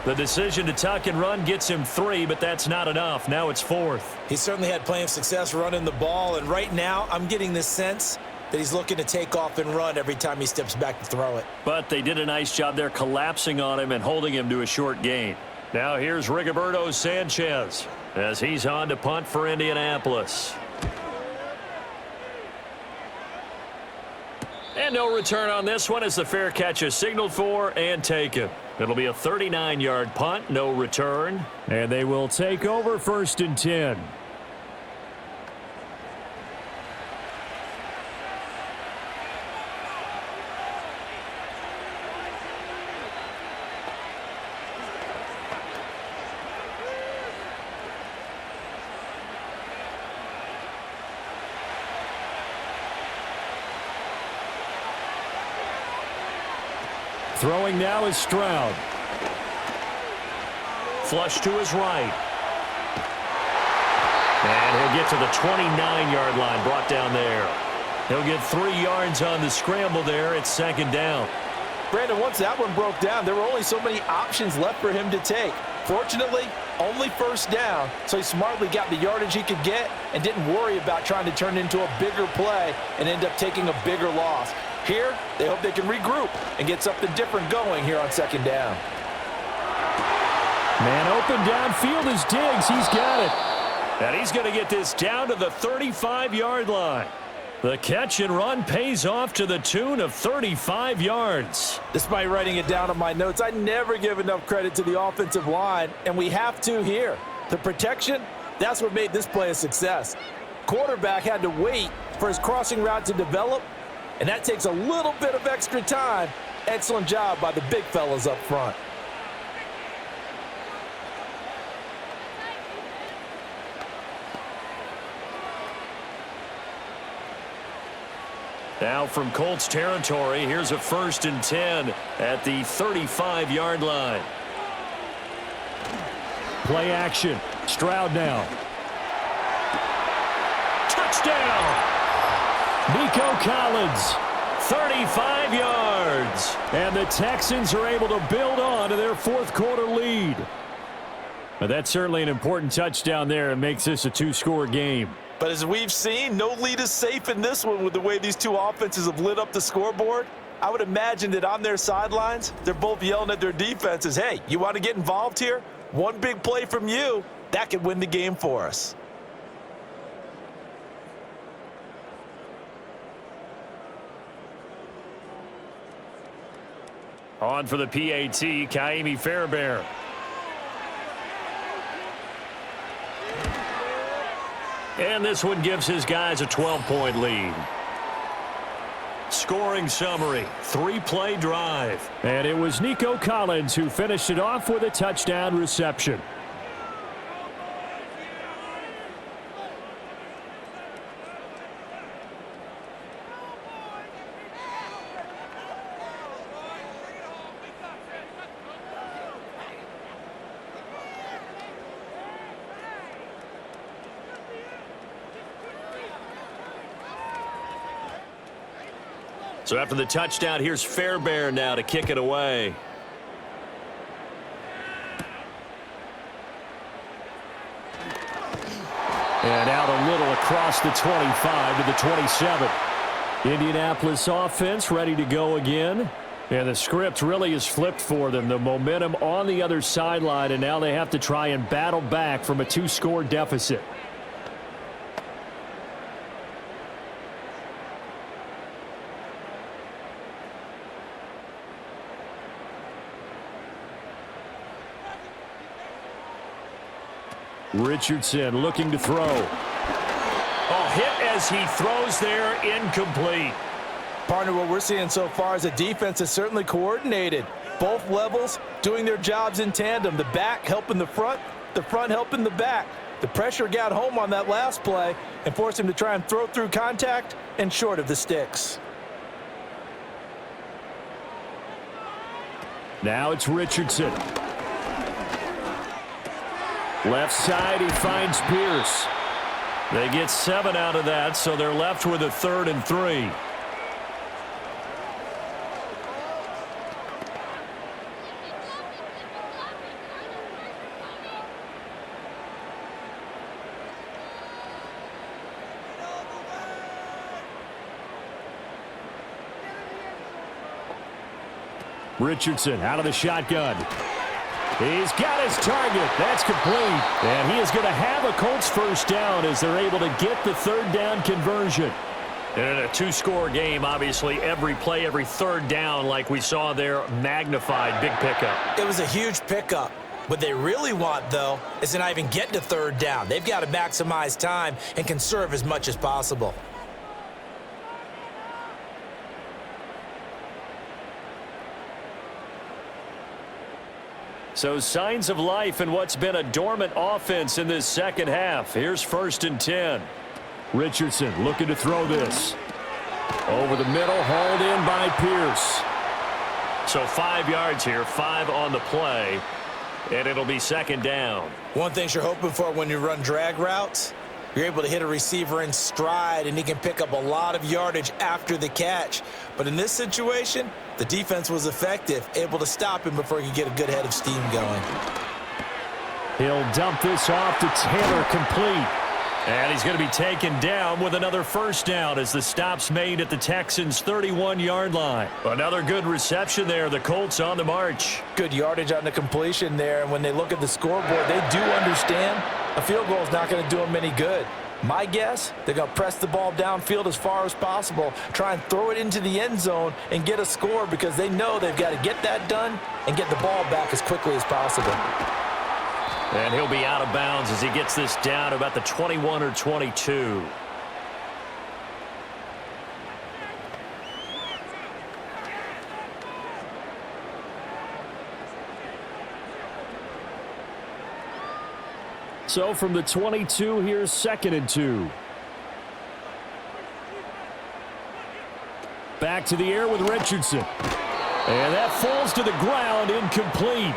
[SPEAKER 4] The decision to tuck and run gets him 3, but that's not enough. Now it's 4th.
[SPEAKER 5] He certainly had plenty of success running the ball, and right now I'm getting this sense that he's looking to take off and run every time he steps back to throw it.
[SPEAKER 2] But they did a nice job there collapsing on him and holding him to a short gain.
[SPEAKER 4] Now here's Rigoberto Sanchez as he's on to punt for Indianapolis.
[SPEAKER 2] And no return on this one as the fair catch is signaled for and taken. It'll be a 39-yard punt, no return.
[SPEAKER 4] And they will take over 1st and 10. Throwing now is Stroud.
[SPEAKER 2] Flush to his right. And he'll get to the 29-yard line, brought down there. He'll get 3 yards on the scramble there. It's 2nd down.
[SPEAKER 3] Brandon, once that one broke down, there were only so many options left for him to take. Fortunately, only 1st down, so he smartly got the yardage he could get and didn't worry about trying to turn it into a bigger play and end up taking a bigger loss. Here, they hope they can regroup and get something different going here on 2nd down.
[SPEAKER 4] Man open downfield is Diggs. He's got it.
[SPEAKER 2] And he's going to get this down to the 35-yard line. The catch and run pays off to the tune of 35 yards.
[SPEAKER 3] Despite writing it down on my notes, I never give enough credit to the offensive line, and we have to here. The protection, that's what made this play a success. Quarterback had to wait for his crossing route to develop, and that takes a little bit of extra time. Excellent job by the big fellas up front.
[SPEAKER 2] Now from Colts territory, here's a 1st and 10 at the 35-yard line.
[SPEAKER 4] Play action. Stroud now.
[SPEAKER 2] Touchdown!
[SPEAKER 4] Nico Collins.
[SPEAKER 2] 35 yards.
[SPEAKER 4] And the Texans are able to build on to their 4th quarter lead. But that's certainly an important touchdown there and makes this a 2-score game.
[SPEAKER 5] But as we've seen, no lead is safe in this one with the way these two offenses have lit up the scoreboard. I would imagine that on their sidelines, they're both yelling at their defenses, hey, you want to get involved here? One big play from you, that could win the game for us.
[SPEAKER 2] On for the PAT, Kaimi Fairbairn. And this one gives his guys a 12-point lead. Scoring summary, 3-play drive.
[SPEAKER 4] And it was Nico Collins who finished it off with a touchdown reception.
[SPEAKER 2] So after the touchdown, here's Fairbairn now to kick it away.
[SPEAKER 4] And out a little across the 25 to the 27. Indianapolis offense ready to go again. And the script really is flipped for them. The momentum on the other sideline, and now they have to try and battle back from a 2-score deficit. Richardson looking to throw.
[SPEAKER 2] Oh, hit as he throws there, incomplete.
[SPEAKER 3] Partner, what we're seeing so far is the defense is certainly coordinated. Both levels doing their jobs in tandem. The back helping the front helping the back. The pressure got home on that last play and forced him to try and throw through contact and short of the sticks.
[SPEAKER 4] Now it's Richardson. Left side, he finds Pierce.
[SPEAKER 2] They get 7 out of that, so they're left with a 3rd and 3.
[SPEAKER 4] Richardson out of the shotgun. He's got his target. That's complete. And he is going to have a Colts first down as they're able to get the 3rd down conversion.
[SPEAKER 2] And in a 2-score game, obviously, every play, every 3rd down, like we saw there, magnified. Big pickup.
[SPEAKER 5] It was a huge pickup. What they really want, though, is to not even get to 3rd down. They've got to maximize time and conserve as much as possible.
[SPEAKER 2] So signs of life in what's been a dormant offense in this second half. Here's 1st and 10.
[SPEAKER 4] Richardson looking to throw this. Over the middle, hauled in by Pierce.
[SPEAKER 2] So 5 yards here, 5 on the play, and it'll be 2nd down.
[SPEAKER 5] One thing you're hoping for when you run drag routes, you're able to hit a receiver in stride, and he can pick up a lot of yardage after the catch. But in this situation, the defense was effective, able to stop him before he could get a good head of steam going.
[SPEAKER 4] He'll dump this off to Taylor, complete.
[SPEAKER 2] And he's going to be taken down with another 1st down as the stop's made at the Texans' 31-yard line. Another good reception there. The Colts on the march.
[SPEAKER 3] Good yardage on the completion there, and when they look at the scoreboard, they do understand a field goal is not going to do them any good. My guess, they're going to press the ball downfield as far as possible, try and throw it into the end zone and get a score because they know they've got to get that done and get the ball back as quickly as possible.
[SPEAKER 2] And he'll be out of bounds as he gets this down about the 21 or 22.
[SPEAKER 4] So from the 22, here's 2nd and 2. Back to the air with Richardson. And that falls to the ground, incomplete.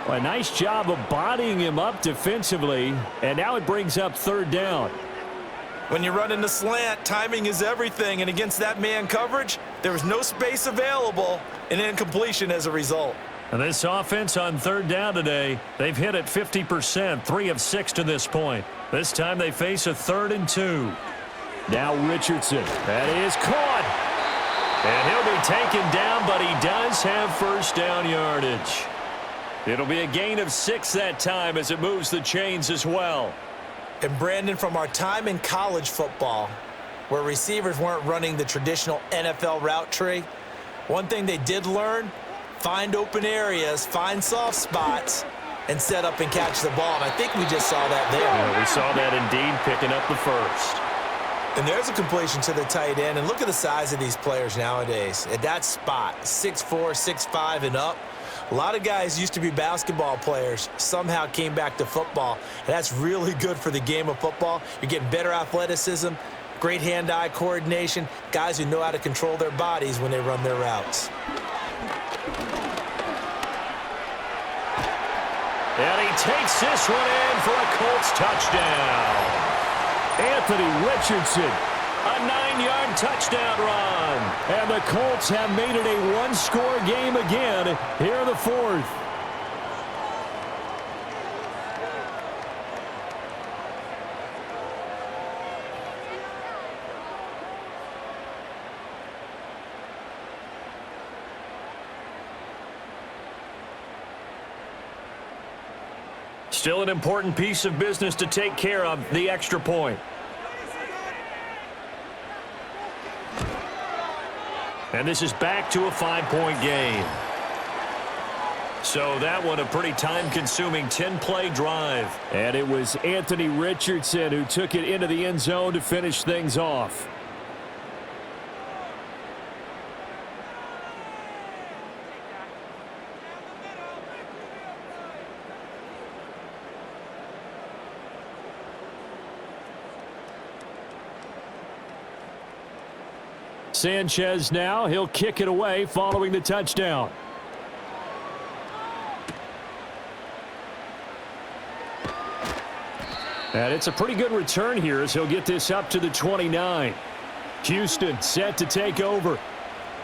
[SPEAKER 4] Well, a nice job of bodying him up defensively, and now it brings up 3rd down.
[SPEAKER 5] When you run in the slant, timing is everything, and against that man coverage, there was no space available, and incompletion as a result.
[SPEAKER 2] And this offense on 3rd down today, they've hit it 50%, 3 of 6 to this point. This time they face a 3rd and 2.
[SPEAKER 4] Now Richardson. That is caught.
[SPEAKER 2] And he'll be taken down, but he does have 1st down yardage. It'll be a gain of 6 that time as it moves the chains as well.
[SPEAKER 5] And Brandon, from our time in college football, where receivers weren't running the traditional NFL route tree, one thing they did learn, find open areas, find soft spots, and set up and catch the ball. And I think we just saw that there.
[SPEAKER 2] Yeah, we saw that indeed, picking up the 1st.
[SPEAKER 5] And there's a completion to the tight end. And look at the size of these players nowadays. At that spot, 6'4", 6'5", and up. A lot of guys used to be basketball players, somehow came back to football. And that's really good for the game of football. You're getting better athleticism, great hand-eye coordination, guys who know how to control their bodies when they run their routes.
[SPEAKER 2] And he takes this one in for a Colts touchdown.
[SPEAKER 4] Anthony Richardson
[SPEAKER 2] A 9-yard touchdown run.
[SPEAKER 4] And the Colts have made it a one-score game again here in the fourth.
[SPEAKER 2] Still an important piece of business to take care of, the extra point. And this is back to a 5-point game. So that one a pretty time-consuming 10-play drive.
[SPEAKER 4] And it was Anthony Richardson who took it into the end zone to finish things off. Sanchez now, he'll kick it away following the touchdown. And it's a pretty good return here as he'll get this up to the 29. Houston set to take over.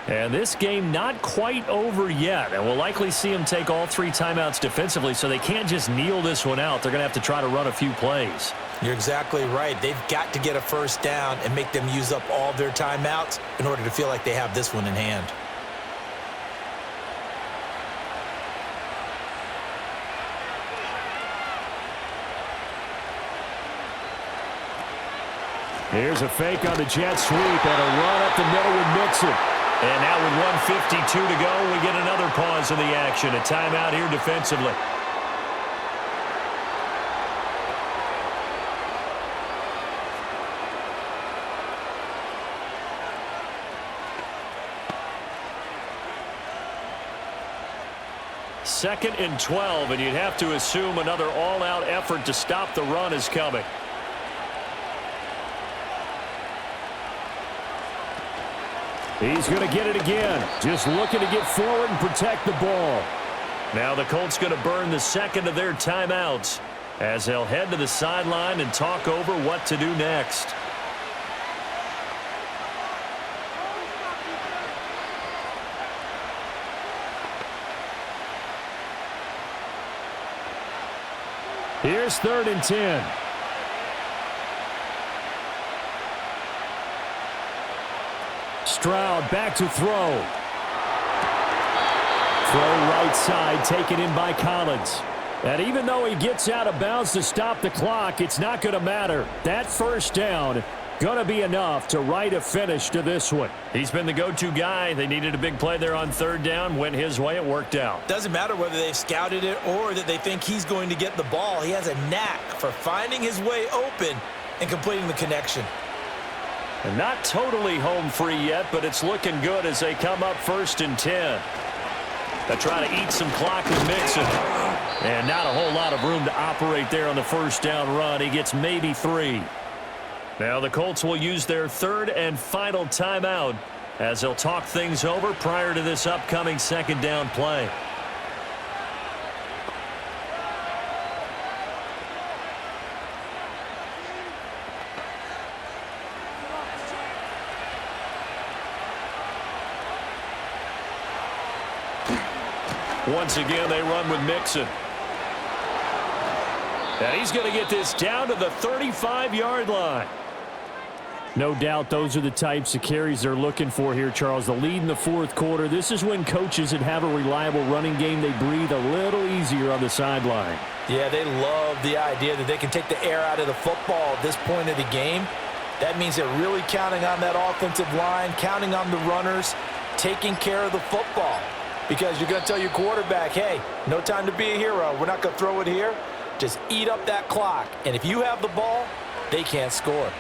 [SPEAKER 4] And this game not quite over yet. And we'll likely see him take all 3 timeouts defensively, so they can't just kneel this one out. They're going to have to try to run a few plays.
[SPEAKER 5] You're exactly right. They've got to get a first down and make them use up all their timeouts in order to feel like they have this one in hand.
[SPEAKER 4] Here's a fake on the jet sweep and a run up the middle with Mixon.
[SPEAKER 2] And now with 1:52 to go, we get another pause in the action. A timeout here defensively. Second and 12, and you'd have to assume another all-out effort to stop the run is coming.
[SPEAKER 4] He's going to get it again. Just looking to get forward and protect the ball.
[SPEAKER 2] Now the Colts going to burn the second of their timeouts as they'll head to the sideline and talk over what to do next.
[SPEAKER 4] Here's 3rd and 10. Stroud back to throw. Throw right side, taken in by Collins. And even though he gets out of bounds to stop the clock, it's not going to matter. That first down going to be enough to write a finish to this one.
[SPEAKER 2] He's been the go-to guy. They needed a big play there on 3rd down. Went his way. It worked out.
[SPEAKER 5] Doesn't matter whether they've scouted it or that they think he's going to get the ball. He has a knack for finding his way open and completing the connection.
[SPEAKER 2] And not totally home free yet, but it's looking good as they come up 1st and 10. They try to eat some clock with Mixon. And not a whole lot of room to operate there on the first down run. He gets maybe 3. Now the Colts will use their 3rd and final timeout as they'll talk things over prior to this upcoming 2nd down play. Once again, they run with Mixon. And he's going to get this down to the 35-yard line.
[SPEAKER 4] No doubt those are the types of carries they're looking for here, Charles. The lead in the 4th quarter. This is when coaches that have a reliable running game, they breathe a little easier on the sideline.
[SPEAKER 5] Yeah, they love the idea that they can take the air out of the football at this point of the game. That means they're really counting on that offensive line, counting on the runners, taking care of the football. Because you're going to tell your quarterback, hey, no time to be a hero. We're not going to throw it here. Just eat up that clock. And if you have the ball, they can't score.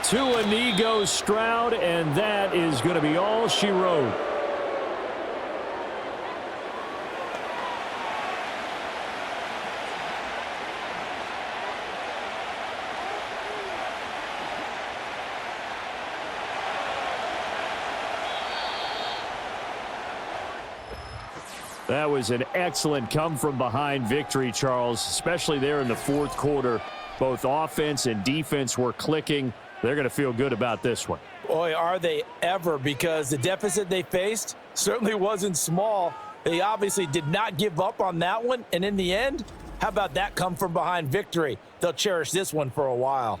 [SPEAKER 4] To a knee goes Stroud, and that is going to be all she wrote. That was an excellent come-from-behind victory, Charles, especially there in the fourth quarter. Both offense and defense were clicking. They're going to feel good about this one.
[SPEAKER 3] Boy, are they ever, because the deficit they faced certainly wasn't small. They obviously did not give up on that one, and in the end, how about that come-from-behind victory? They'll cherish this one for a while.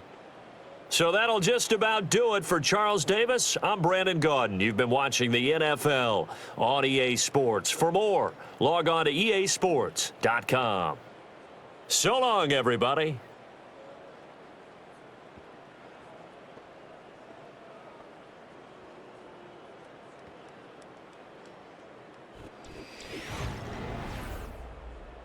[SPEAKER 2] So that'll just about do it for Charles Davis. I'm Brandon Gaudin. You've been watching the NFL on EA Sports. For more, log on to easports.com. So long, everybody.